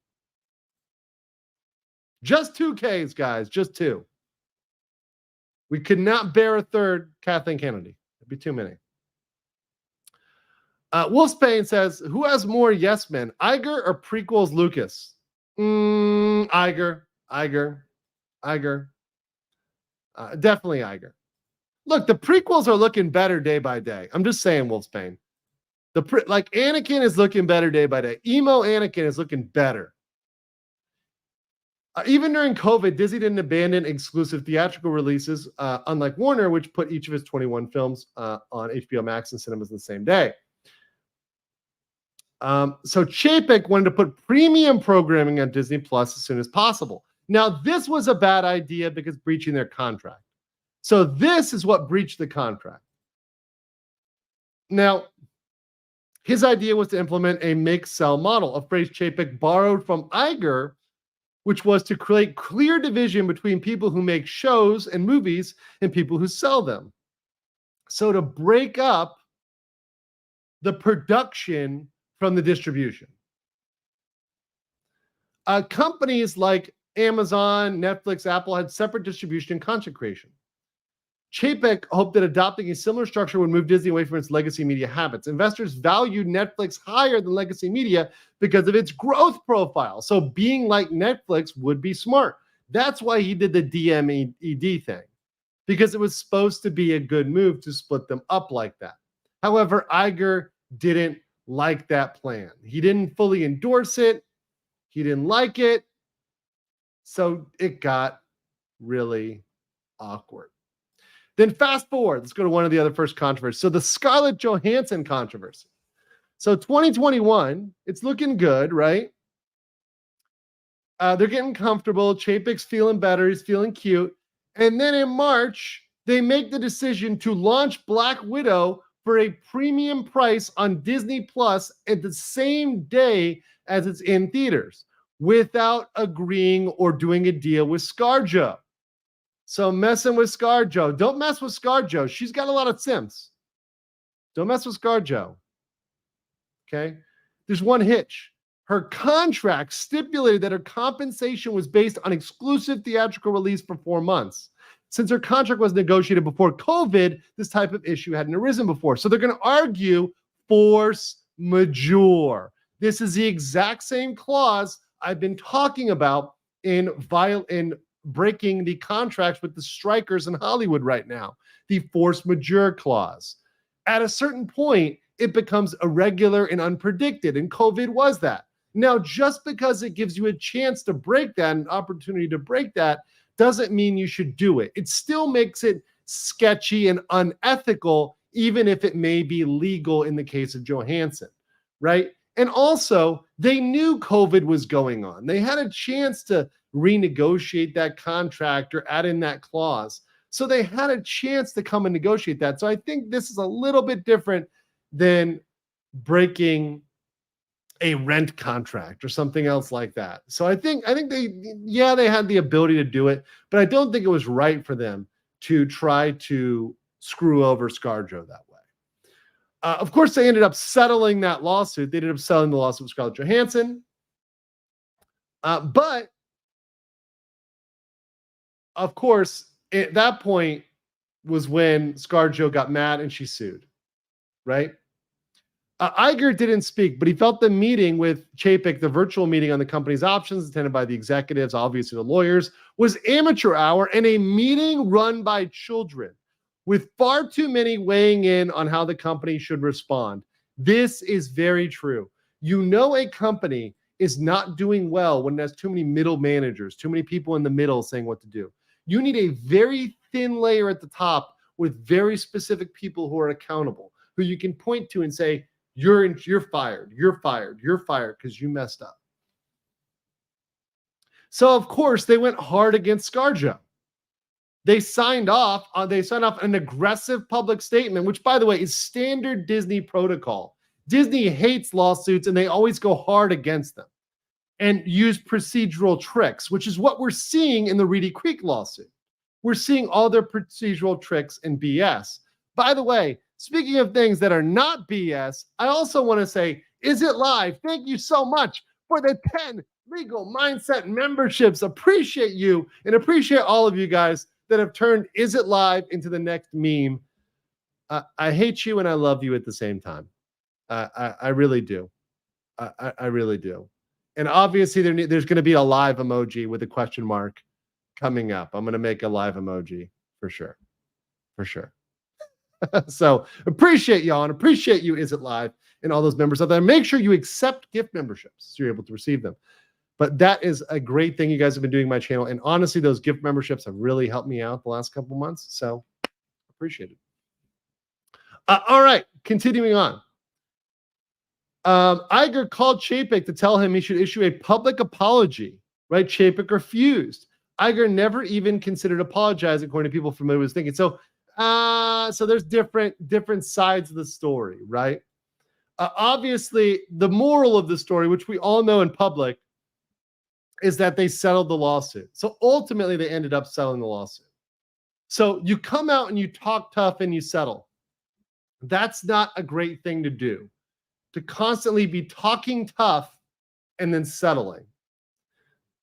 Just 2 Ks, guys. Just 2. We could not bear a third Kathleen Kennedy. It'd be too many. Wolfsbane says, who has more yes men, Iger or prequels Lucas? Iger. Definitely Iger. Look, the prequels are looking better day by day. I'm just saying, Wolfsbane. Like Anakin is looking better day by day. Emo Anakin is looking better. Even during COVID, Disney didn't abandon exclusive theatrical releases, unlike Warner, which put each of his 21 films on HBO Max and cinemas in the same day. So Chapek wanted to put premium programming on Disney Plus as soon as possible. Now, this was a bad idea because breaching their contract. So this is what breached the contract. Now, his idea was to implement a make-sell model, a phrase Chapek borrowed from Iger, which was to create clear division between people who make shows and movies and people who sell them. So to break up the production from the distribution. Companies like Amazon, Netflix, Apple had separate distribution and content creation. Chapek hoped that adopting a similar structure would move Disney away from its legacy media habits. Investors valued Netflix higher than legacy media because of its growth profile. So being like Netflix would be smart. That's why he did the DMED thing, because it was supposed to be a good move to split them up like that. However, Iger didn't like that plan. He didn't fully endorse it. He didn't like it. So it got really awkward. Then fast forward, let's go to one of the other first controversies. So the Scarlett Johansson controversy. So 2021, it's looking good, right? They're getting comfortable. Chapek's feeling better. He's feeling cute. And then in March, they make the decision to launch Black Widow for a premium price on Disney Plus at the same day as it's in theaters. without agreeing or doing a deal with ScarJo. So messing with ScarJo. Don't mess with ScarJo. She's got a lot of simps. Don't mess with ScarJo. Okay? There's one hitch. Her contract stipulated that her compensation was based on exclusive theatrical release for 4 months. Since her contract was negotiated before COVID, this type of issue hadn't arisen before. So they're going to argue force majeure. This is the exact same clause I've been talking about in breaking the contracts with the strikers in Hollywood right now, the force majeure clause. At a certain point, it becomes irregular and unpredicted, and COVID was that. Now, just because it gives you a chance to break that, an opportunity to break that, doesn't mean you should do it. It still makes it sketchy and unethical, even if it may be legal in the case of Johansson, right? And also, they knew COVID was going on. They had a chance to renegotiate that contract or add in that clause. So they had a chance to come and negotiate that. So I think this is a little bit different than breaking a rent contract or something else like that. So I think they had the ability to do it, but I don't think it was right for them to try to screw over ScarJo that way. Of course, they ended up settling that lawsuit. They ended up settling the lawsuit with Scarlett Johansson. But of course, at that point was when ScarJo got mad and she sued, right? Iger didn't speak, but he felt the meeting with Chapek, the virtual meeting on the company's options, attended by the executives, obviously the lawyers, was amateur hour and a meeting run by children, with far too many weighing in on how the company should respond. This is very true. You know a company is not doing well when it has too many middle managers, too many people in the middle saying what to do. You need a very thin layer at the top with very specific people who are accountable, who you can point to and say, you're fired, because you messed up. So, of course, they went hard against ScarJo. They signed off an aggressive public statement, which, by the way, is standard Disney protocol. Disney hates lawsuits, and they always go hard against them and use procedural tricks, which is what we're seeing in the Reedy Creek lawsuit. We're seeing all their procedural tricks and BS. By the way, speaking of things that are not BS, I also want to say, Is It Live? Thank you so much for the 10 Legal Mindset memberships. Appreciate you and appreciate all of you guys that have turned Is It Live into the next meme. I hate you and I love you at the same time. I really do. I really do. And obviously there's going to be a live emoji with a question mark coming up. I'm going to make a live emoji for sure. For sure. So appreciate y'all and appreciate you, Is It Live, and all those members out there. Make sure you accept gift memberships so you're able to receive them. But that is a great thing you guys have been doing my channel. And honestly, those gift memberships have really helped me out the last couple months. So appreciate it. All right, continuing on. Iger called Chapek to tell him he should issue a public apology, right? Chapek refused. Iger never even considered apologizing, according to people familiar with his thinking. So there's different sides of the story, right? Obviously, the moral of the story, which we all know in public, is that they settled the lawsuit. So ultimately, they ended up settling the lawsuit. So you come out and you talk tough and you settle. That's not a great thing to do, to constantly be talking tough and then settling.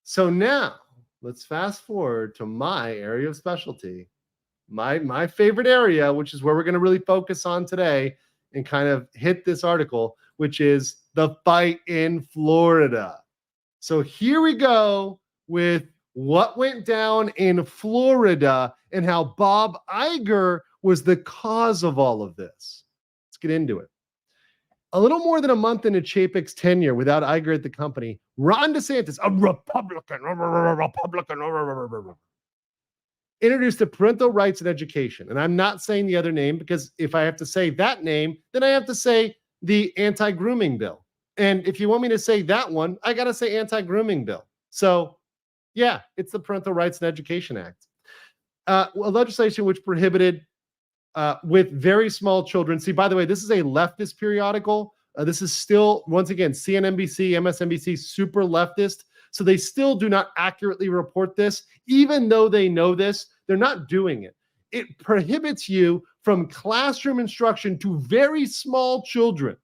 So now let's fast forward to my area of specialty, my favorite area, which is where we're going to really focus on today and kind of hit this article, which is the fight in Florida. So here we go with what went down in Florida and how Bob Iger was the cause of all of this. Let's get into it. A little more than a month into Chapek's tenure without Iger at the company, Ron DeSantis, a Republican, introduced the Parental Rights and Education. And I'm not saying the other name because if I have to say that name, then I have to say the anti-grooming bill. And if you want me to say that one, I got to say anti-grooming bill. So yeah, it's the Parental Rights and Education Act. A legislation which prohibited with very small children. See, by the way, this is a leftist periodical. This is still, once again, CNNBC, MSNBC, super leftist. So they still do not accurately report this. Even though they know this, they're not doing it. It prohibits you from classroom instruction to very small children,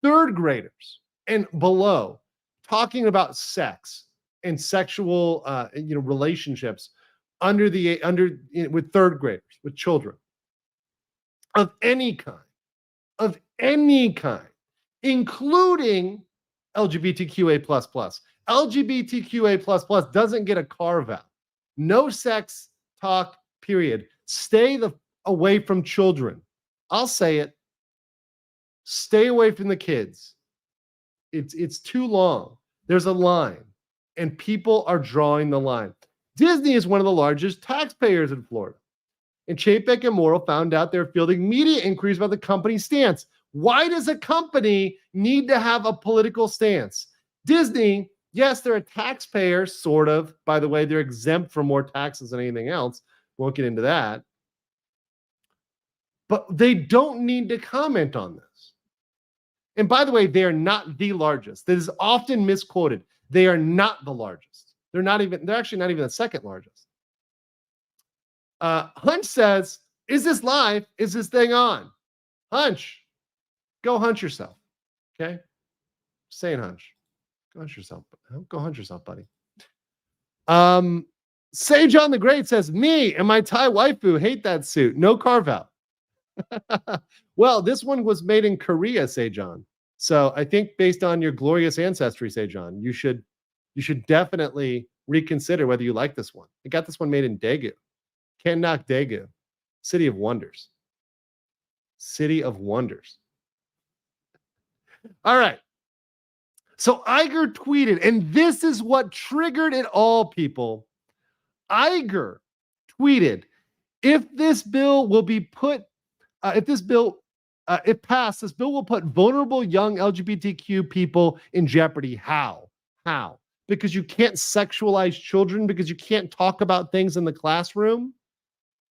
third graders and below, talking about sex and sexual relationships with third graders, with children of any kind, including LGBTQA++. LGBTQA++ doesn't get a carve out. No sex talk, period. Stay away from children. I'll say it. Stay away from the kids. It's too long. There's a line, and people are drawing the line. Disney is one of the largest taxpayers in Florida. And Chapek and Morrill found out they're fielding media inquiries about the company's stance. Why does a company need to have a political stance? Disney, yes, they're a taxpayer, sort of. By the way, they're exempt from more taxes than anything else. Won't get into that. But they don't need to comment on this. And by the way, they are not the largest. This is often misquoted. They are not the largest. They're actually not even the second largest. Hunch says, is this live? Is this thing on? Hunch, go hunch yourself. Okay? Saying hunch. Go hunch yourself. Go hunch yourself, buddy. Sejon the Great says, me and my Thai waifu hate that suit. No carve out. Well, this one was made in Korea, Sejon. So I think based on your glorious ancestry, Sejon, you should definitely reconsider whether you like this one. I got this one made in Daegu. Can't knock Daegu. City of Wonders. City of Wonders. All right. So Iger tweeted, and this is what triggered it all, people. Iger tweeted, if this bill will be put, if passed, this bill will put vulnerable young LGBTQ people in jeopardy. How? How? Because you can't sexualize children, because you can't talk about things in the classroom.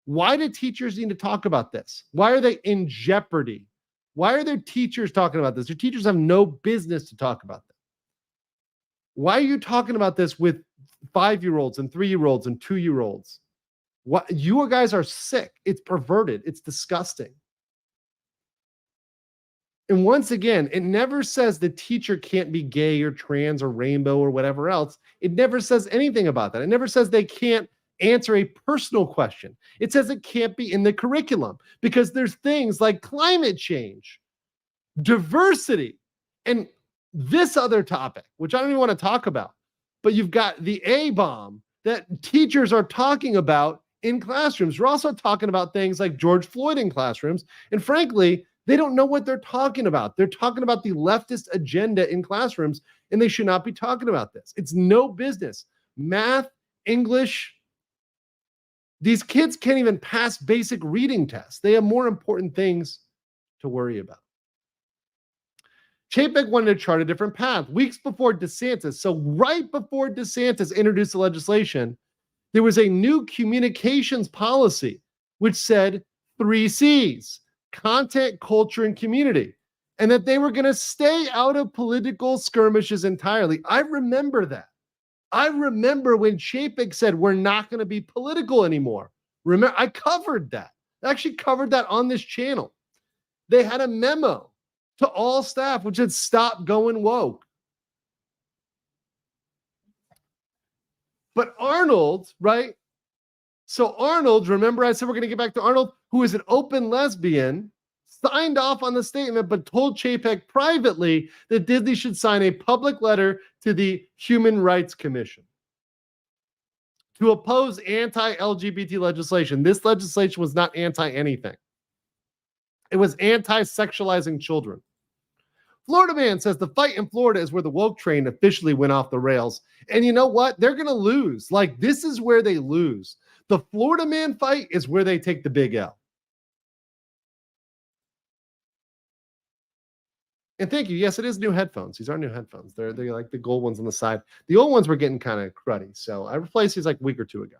Why do teachers need to talk about this? Why are they in jeopardy? Why are their teachers talking about this? Their teachers have no business to talk about this. Why are you talking about this with 5-year-olds and 3-year-olds and 2-year-olds? What, you guys are sick. It's perverted. It's disgusting. And once again, it never says the teacher can't be gay or trans or rainbow or whatever else. It never says anything about that. It never says they can't answer a personal question. It says it can't be in the curriculum because there's things like climate change, diversity, and this other topic, which I don't even want to talk about. But you've got the A-bomb that teachers are talking about in classrooms. We're also talking about things like George Floyd in classrooms. And frankly, they don't know what they're talking about. They're talking about the leftist agenda in classrooms, and they should not be talking about this. It's no business. Math, English, these kids can't even pass basic reading tests. They have more important things to worry about. Chapek wanted to chart a different path. Weeks before DeSantis, so right before DeSantis introduced the legislation, there was a new communications policy which said 3 C's: content, culture, and community, and that they were going to stay out of political skirmishes entirely. I remember that. I remember when Chapek said we're not going to be political anymore. Remember, I covered that. I actually covered that on this channel. They had a memo to all staff which had stopped going woke. But Arnold, right? So Arnold, remember I said we're going to get back to Arnold, who is an open lesbian, signed off on the statement, but told Chapek privately that Disney should sign a public letter to the Human Rights Commission to oppose anti-LGBT legislation. This legislation was not anti-anything. It was anti-sexualizing children. Florida Man says the fight in Florida is where the woke train officially went off the rails. And you know what? They're going to lose. Like, this is where they lose. The Florida Man fight is where they take the big L. And thank you. Yes, it is new headphones. These are new headphones. They're like the gold ones on the side. The old ones were getting kind of cruddy. So I replaced these like a week or two ago.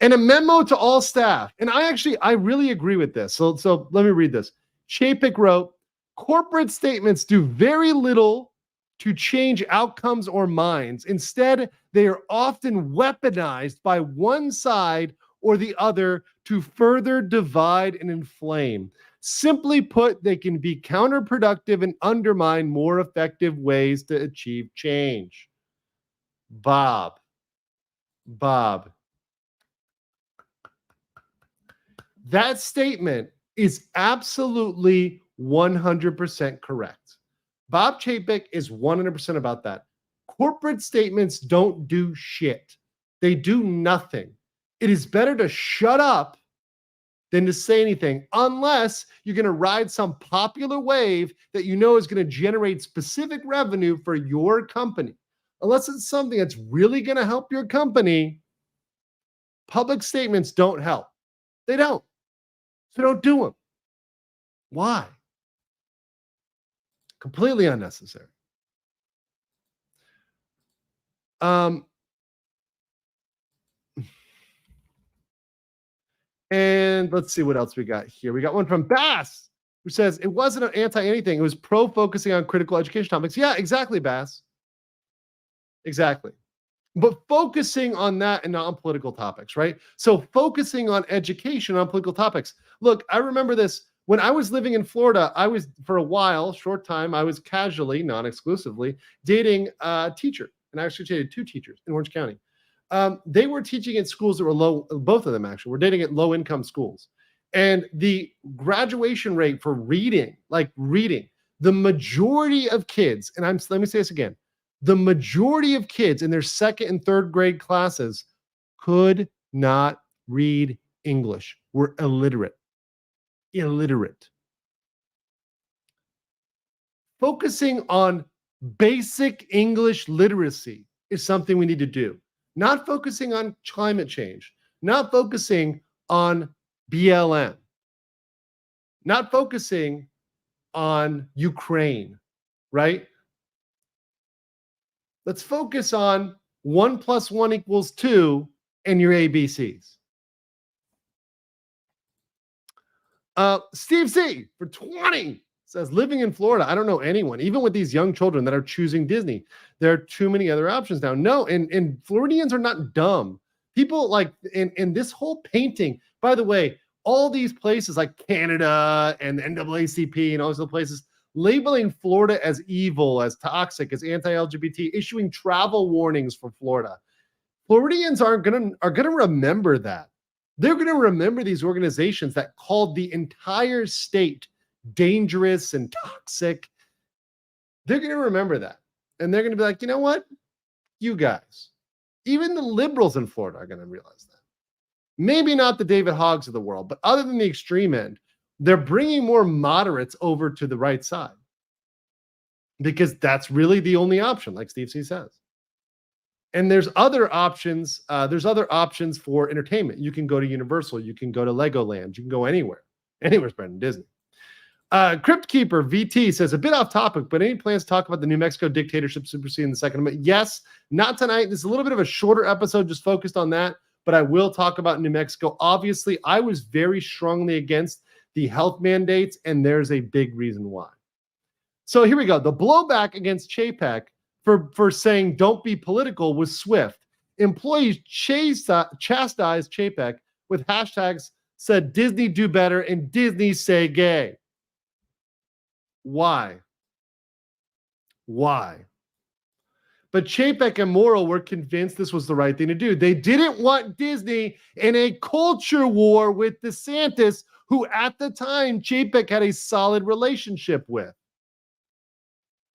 And a memo to all staff. And I really agree with this. So let me read this. Chapek wrote, corporate statements do very little to change outcomes or minds. Instead, they are often weaponized by one side or the other to further divide and inflame. Simply put, they can be counterproductive and undermine more effective ways to achieve change. Bob, that statement is absolutely 100% correct. Bob Chapek is 100% about that. Corporate statements don't do shit. They do nothing. It is better to shut up than to say anything, unless you're going to ride some popular wave that you know is going to generate specific revenue for your company. Unless it's something that's really going to help your company, public statements don't help. They don't. So don't do them. Why? Completely unnecessary. And let's see what else we got here. We got one from Bass, who says it wasn't an anti-anything. It was pro-focusing on critical education topics. Yeah, exactly, Bass. Exactly. But focusing on that and not on political topics, right? So focusing on education on political topics. Look, I remember this. When I was living in Florida, I was, for a while, short time, I was casually, non-exclusively, dating a teacher. And I actually dated 2 teachers in Orange County. They were teaching in schools that were low, both of them actually, were dating at low-income schools. And the graduation rate for reading, the majority of kids, and let me say this again, the majority of kids in their 2nd and 3rd grade classes could not read English, were illiterate. Focusing on basic English literacy is something we need to do. Not focusing on climate change, not focusing on BLM, not focusing on Ukraine, right? Let's focus on 1 + 1 = 2 and your ABCs. Steve C for 20 says, living in Florida, I don't know anyone, even with these young children that are choosing Disney. There are too many other options now. No, and Floridians are not dumb. People like in this whole painting, by the way, all these places like Canada and the NAACP and all these other places, labeling Florida as evil, as toxic, as anti-LGBT, issuing travel warnings for Florida. Floridians are gonna remember that. They're going to remember these organizations that called the entire state dangerous and toxic. They're going to remember that. And they're going to be like, you know what? You guys, even the liberals in Florida are going to realize that. Maybe not the David Hoggs of the world, but other than the extreme end, they're bringing more moderates over to the right side. Because that's really the only option, like Steve C says. And there's other options. There's other options for entertainment. You can go to Universal. You can go to Legoland. You can go anywhere. Anywhere's better than Disney. Crypt Keeper VT says, a bit off topic, but any plans to talk about the New Mexico dictatorship superseding the Second Amendment? Yes, not tonight. This is a little bit of a shorter episode, just focused on that. But I will talk about New Mexico. Obviously, I was very strongly against the health mandates, and there's a big reason why. So here we go. The blowback against Chapek for saying don't be political was swift. Employees chastised Chapek with hashtags said Disney do better and Disney say gay. Why? But Chapek and Morrill were convinced this was the right thing to do. They didn't want Disney in a culture war with DeSantis, who at the time Chapek had a solid relationship with.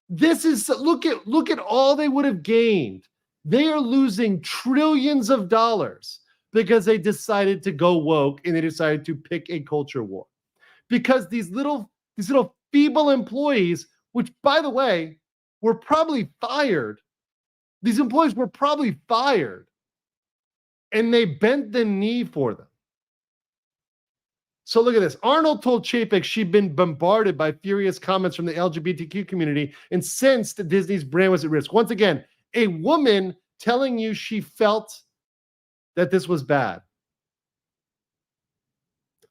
This is, look at all they would have gained. They are losing trillions of dollars because they decided to go woke and they decided to pick a culture war. Because these little feeble employees, which by the way, were probably fired. These employees were probably fired and they bent the knee for them. So look at this. Arnold told Chapek she'd been bombarded by furious comments from the LGBTQ community and sensed that Disney's brand was at risk. Once again, a woman telling you she felt that this was bad.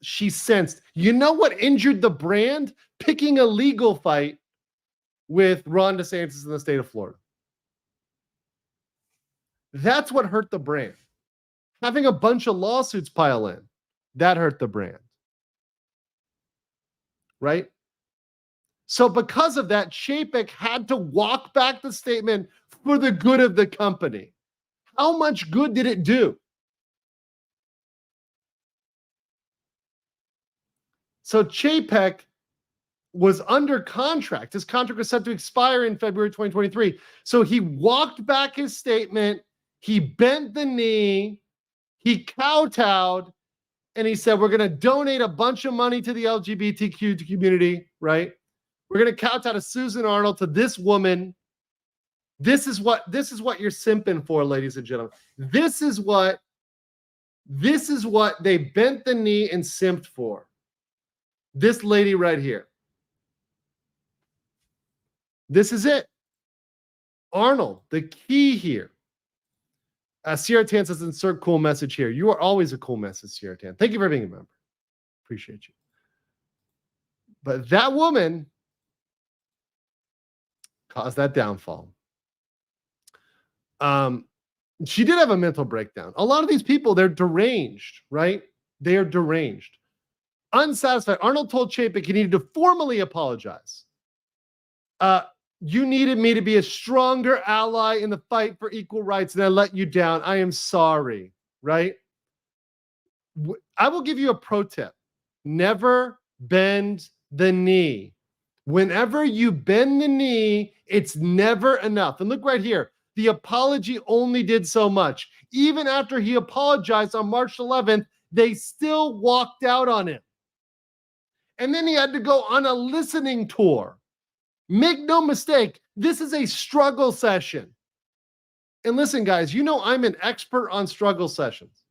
She sensed. You know what injured the brand? Picking a legal fight with Ron DeSantis in the state of Florida. That's what hurt the brand. Having a bunch of lawsuits pile in, that hurt the brand. Right? So because of that, Chapek had to walk back the statement for the good of the company. How much good did it do? So Chapek was under contract. His contract was set to expire in February 2023. So he walked back his statement. He bent the knee. He kowtowed. And he said, we're going to donate a bunch of money to the LGBTQ community, right? We're going to kowtow to Susan Arnold, to this woman. This is what you're simping for, ladies and gentlemen. This is what they bent the knee and simped for. This lady right here. This is it. Arnold, the key here. Sierra Tan says, insert cool message here. You are always a cool message, Sierra Tan. Thank you for being a member. Appreciate you. But that woman caused that downfall. She did have a mental breakdown. A lot of these people, they're deranged, right? They are deranged. Unsatisfied. Arnold told Chapek he needed to formally apologize. You needed me to be a stronger ally in the fight for equal rights, and I let you down. I am sorry, right? I will give you a pro tip. Never bend the knee. Whenever you bend the knee, it's never enough. And look right here. The apology only did so much. Even after he apologized on March 11th, they still walked out on him. And then he had to go on a listening tour. Make no mistake, this is a struggle session. And listen, guys, you know I'm an expert on struggle sessions.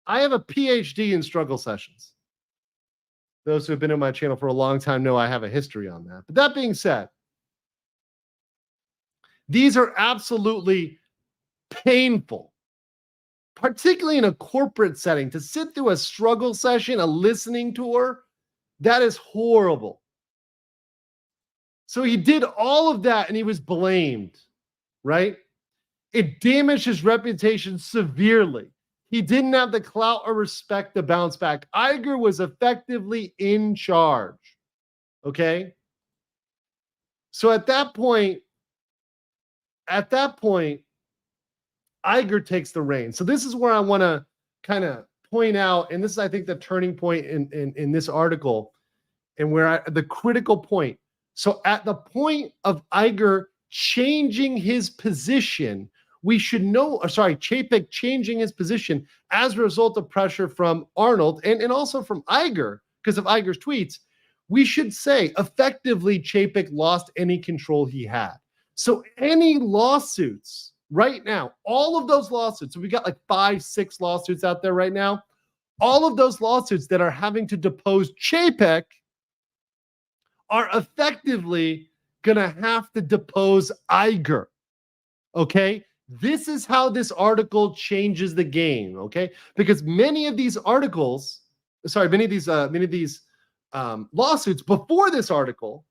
I have a PhD in struggle sessions. Those who have been on my channel for a long time know I have a history on that. But that being said, these are absolutely painful, particularly in a corporate setting. To sit through a struggle session, a listening tour, that is horrible. So he did all of that and he was blamed, right? It damaged his reputation severely. He didn't have the clout or respect to bounce back. Iger was effectively in charge, okay? So at that point, Iger takes the reins. So this is where I want to kind of point out, and this is, I think, the turning point in this article, and where the critical point. So at the point of Iger changing his position, we should know, Chapek changing his position as a result of pressure from Arnold and also from Iger, because of Iger's tweets, we should say effectively Chapek lost any control he had. So any lawsuits right now, all of those lawsuits, so we got like 5-6 lawsuits out there right now, all of those lawsuits that are having to depose Chapek are effectively going to have to depose Iger. Okay? This is how this article changes the game, okay? Because many of these articles, many of these lawsuits before this article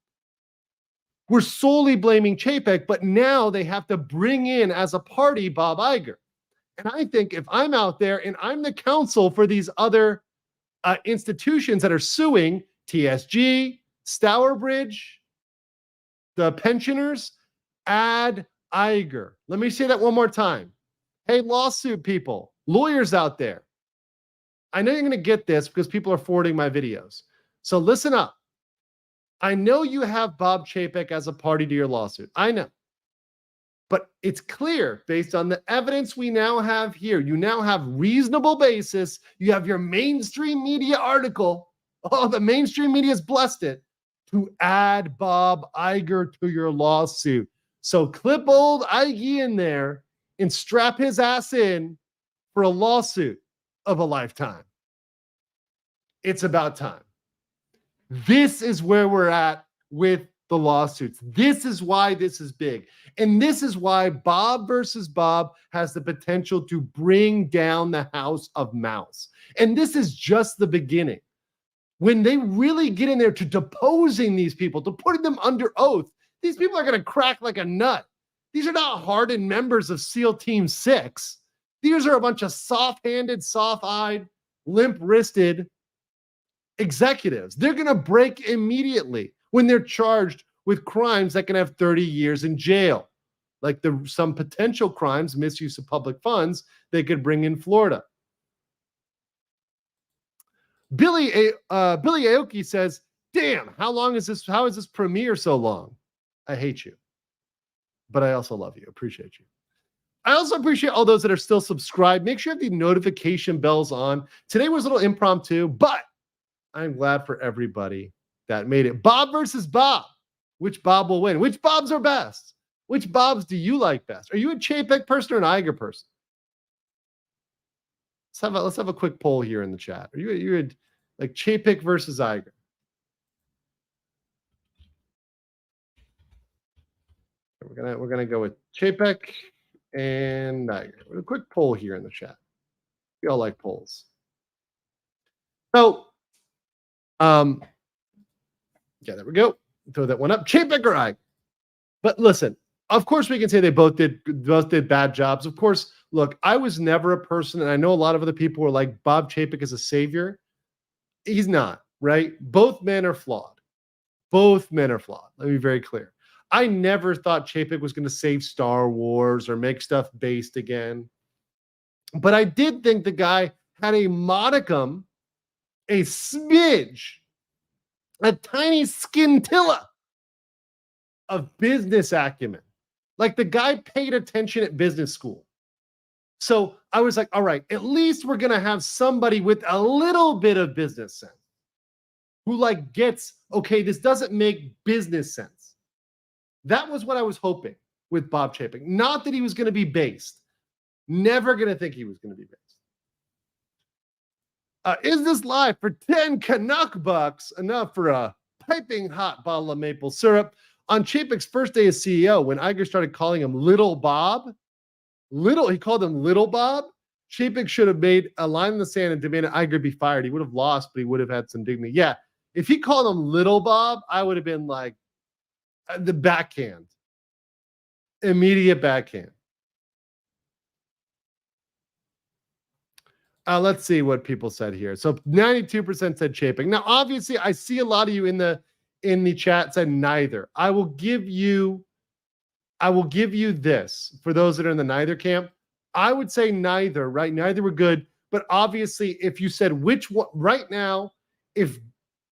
were solely blaming Chapek, but now they have to bring in as a party Bob Iger. And I think if I'm out there and I'm the counsel for these other institutions that are suing, TSG, Stourbridge, the pensioners, add Iger. Let me say that one more time. Hey, lawsuit people, lawyers out there. I know you're going to get this because people are forwarding my videos. So listen up. I know you have Bob Chapek as a party to your lawsuit. I know. But it's clear based on the evidence we now have here. You now have reasonable basis. You have your mainstream media article. Oh, the mainstream media has blessed it to add Bob Iger to your lawsuit. So clip old Iger in there and strap his ass in for a lawsuit of a lifetime. It's about time. This is where we're at with the lawsuits. This is why this is big. And this is why Bob versus Bob has the potential to bring down the House of Mouse. And this is just the beginning. When they really get in there to deposing these people, to putting them under oath, These people are going to crack like a nut. These are not hardened members of SEAL Team 6. These are a bunch of soft-handed, soft-eyed, limp-wristed executives. They're going to break immediately when they're charged with crimes that can have 30 years in jail, like some potential crimes, misuse of public funds, they could bring in Florida. Billy Aoki says, damn, how is this premiere so long? I hate you, but I also love you. Appreciate you. I also appreciate all those that are still subscribed. Make sure you have the notification bells on. Today was a little impromptu, but I'm glad for everybody that made it. Bob versus Bob. Which Bob will win? Which Bobs are best? Which Bobs do you like best? Are you a Chapek person or an Iger person? Let's have a quick poll here in the chat. Are you like Chapek versus Iger? We're gonna go with Chapek and Iger. A quick poll here in the chat. We all like polls. So, yeah, there we go. Throw that one up. Chapek or Iger? But listen, of course we can say they both did bad jobs. Of course, look, I was never a person, and I know a lot of other people were like, Bob Chapek is a savior. He's not, right? Both men are flawed. Both men are flawed. Let me be very clear. I never thought Chapek was going to save Star Wars or make stuff based again. But I did think the guy had a modicum, a smidge, a tiny scintilla of business acumen. Like the guy paid attention at business school. So I was like, all right, at least we're going to have somebody with a little bit of business sense who like gets, okay, this doesn't make business sense. That was what I was hoping with Bob Chapek. Not that he was going to be based. Never going to think he was going to be based. Is this live for 10 Canuck bucks? Enough for a piping hot bottle of maple syrup. On Chapek's first day as CEO, when Iger started calling him Little Bob, he called him Little Bob. Chapek should have made a line in the sand and demanded Iger be fired. He would have lost, but he would have had some dignity. Yeah, if he called him Little Bob, I would have been like, the backhand. Immediate backhand. Let's see what people said here. So 92% said Chapek. Now, obviously, I see a lot of you in the chat said neither. I will give you this for those that are in the neither camp. I would say neither, right? Neither were good. But obviously, if you said which one right now, if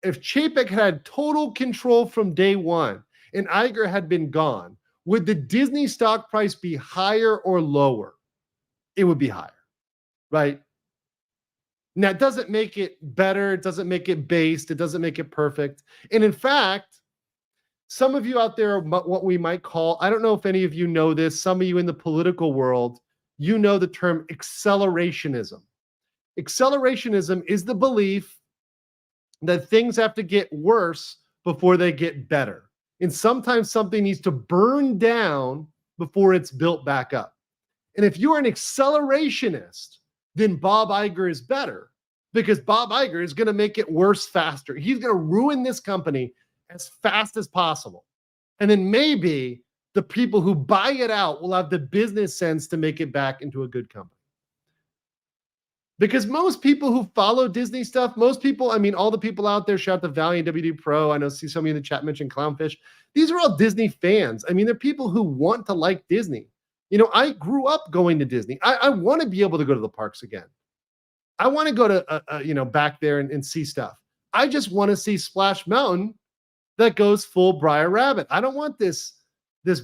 Chapek had total control from day one and Iger had been gone, would the Disney stock price be higher or lower? It would be higher, right? Now, it doesn't make it better. It doesn't make it based. It doesn't make it perfect. And in fact, some of you out there are what we might call, I don't know if any of you know this, some of you in the political world, you know the term accelerationism. Accelerationism is the belief that things have to get worse before they get better. And sometimes something needs to burn down before it's built back up. And if you're an accelerationist, then Bob Iger is better because Bob Iger is going to make it worse faster. He's going to ruin this company as fast as possible. And then maybe the people who buy it out will have the business sense to make it back into a good company. Because most people who follow Disney stuff, most people, I mean, all the people out there, shout out to Valiant, WD Pro. I know, see some of you in the chat mention Clownfish. These are all Disney fans. I mean, they're people who want to like Disney. You know, I grew up going to Disney. I want to be able to go to the parks again. I want to go to, back there and see stuff. I just want to see Splash Mountain that goes full Briar Rabbit. I don't want this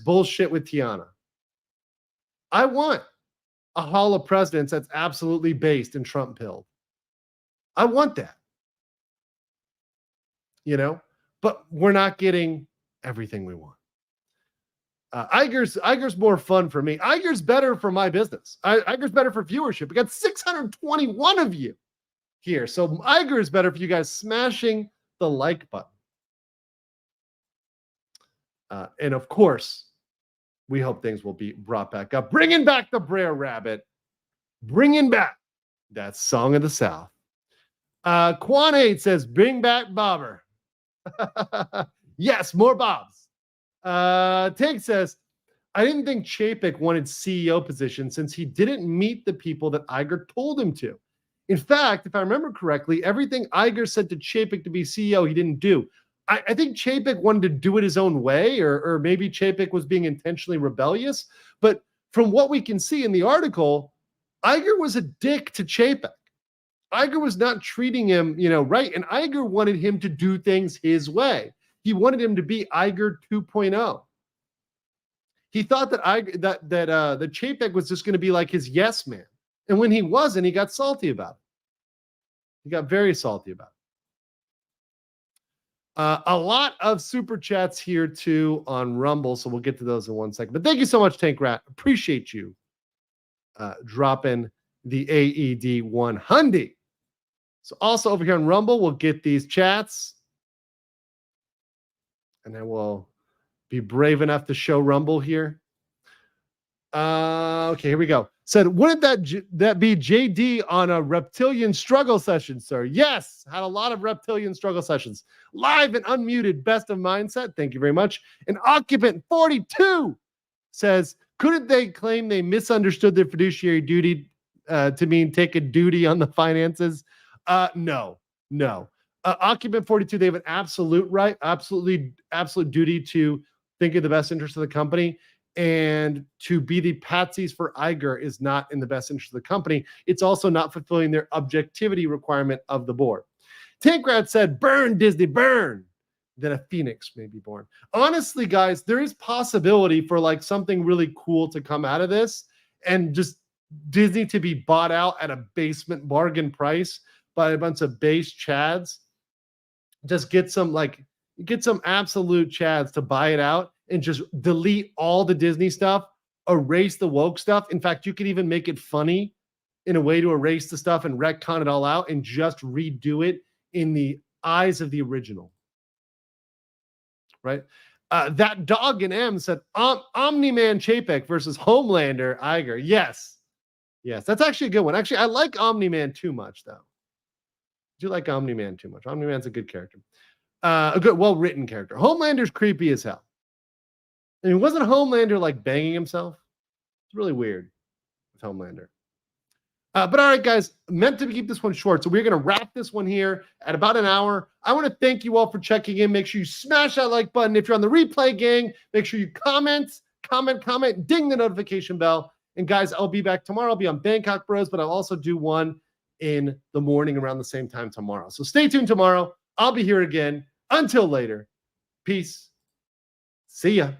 bullshit with Tiana. I want a Hall of Presidents that's absolutely based and Trump pilled. I want that. But we're not getting everything we want. Iger's more fun for me. Iger's better for my business. Iger's better for viewership. We got 621 of you here. So Iger is better for you guys smashing the like button. And of course, we hope things will be brought back up. Bringing back the Brer Rabbit. Bringing back that song of the South. Quan8 says, bring back Bobber. Yes, more Bobs. Tank says, I didn't think Chapek wanted CEO position since he didn't meet the people that Iger told him to. In fact, if I remember correctly, everything Iger said to Chapek to be CEO, he didn't do. I think Chapek wanted to do it his own way, or maybe Chapek was being intentionally rebellious. But from what we can see in the article, Iger was a dick to Chapek. Iger was not treating him, right. And Iger wanted him to do things his way. He wanted him to be Iger 2.0. He thought that that Chapek was just going to be like his yes man. And when he wasn't, he got salty about it. He got very salty about it. A lot of super chats here too on Rumble, so we'll get to those in 1 second. But thank you so much, Tank Rat. Appreciate you dropping the AED 100. So also over here on Rumble, we'll get these chats, and then we'll be brave enough to show Rumble here. Okay, here we go. Said, wouldn't that be JD on a reptilian struggle session, sir? Yes, had a lot of reptilian struggle sessions. Live and unmuted, best of mindset. Thank you very much. And Occupant 42 says, couldn't they claim they misunderstood their fiduciary duty to mean take a duty on the finances? No. Occupant 42, they have an absolute right, absolute duty to think of the best interest of the company. And to be the patsies for Iger is not in the best interest of the company. It's also not fulfilling their objectivity requirement of the board. Tankrat said, burn Disney, burn. Then a phoenix may be born. Honestly, guys, there is possibility for like something really cool to come out of this, and just Disney to be bought out at a basement bargain price by a bunch of base chads. Just get some absolute chads to buy it out and just delete all the Disney stuff, erase the woke stuff. In fact, you could even make it funny in a way to erase the stuff and retcon it all out and just redo it in the eyes of the original. Right? That dog in M said, Omni-Man Chapek versus Homelander Iger. Yes, that's actually a good one. Actually, I like Omni-Man too much, though. I do like Omni-Man too much. Omni-Man's a good character. A good, well-written character. Homelander's creepy as hell. I mean, wasn't Homelander like banging himself? It's really weird with Homelander. But all right, guys, meant to keep this one short. So we're going to wrap this one here at about an hour. I want to thank you all for checking in. Make sure you smash that like button. If you're on the replay gang, make sure you comment, ding the notification bell. And guys, I'll be back tomorrow. I'll be on Bangkok Bros, but I'll also do one in the morning around the same time tomorrow. So stay tuned tomorrow. I'll be here again. Until later, peace. See ya.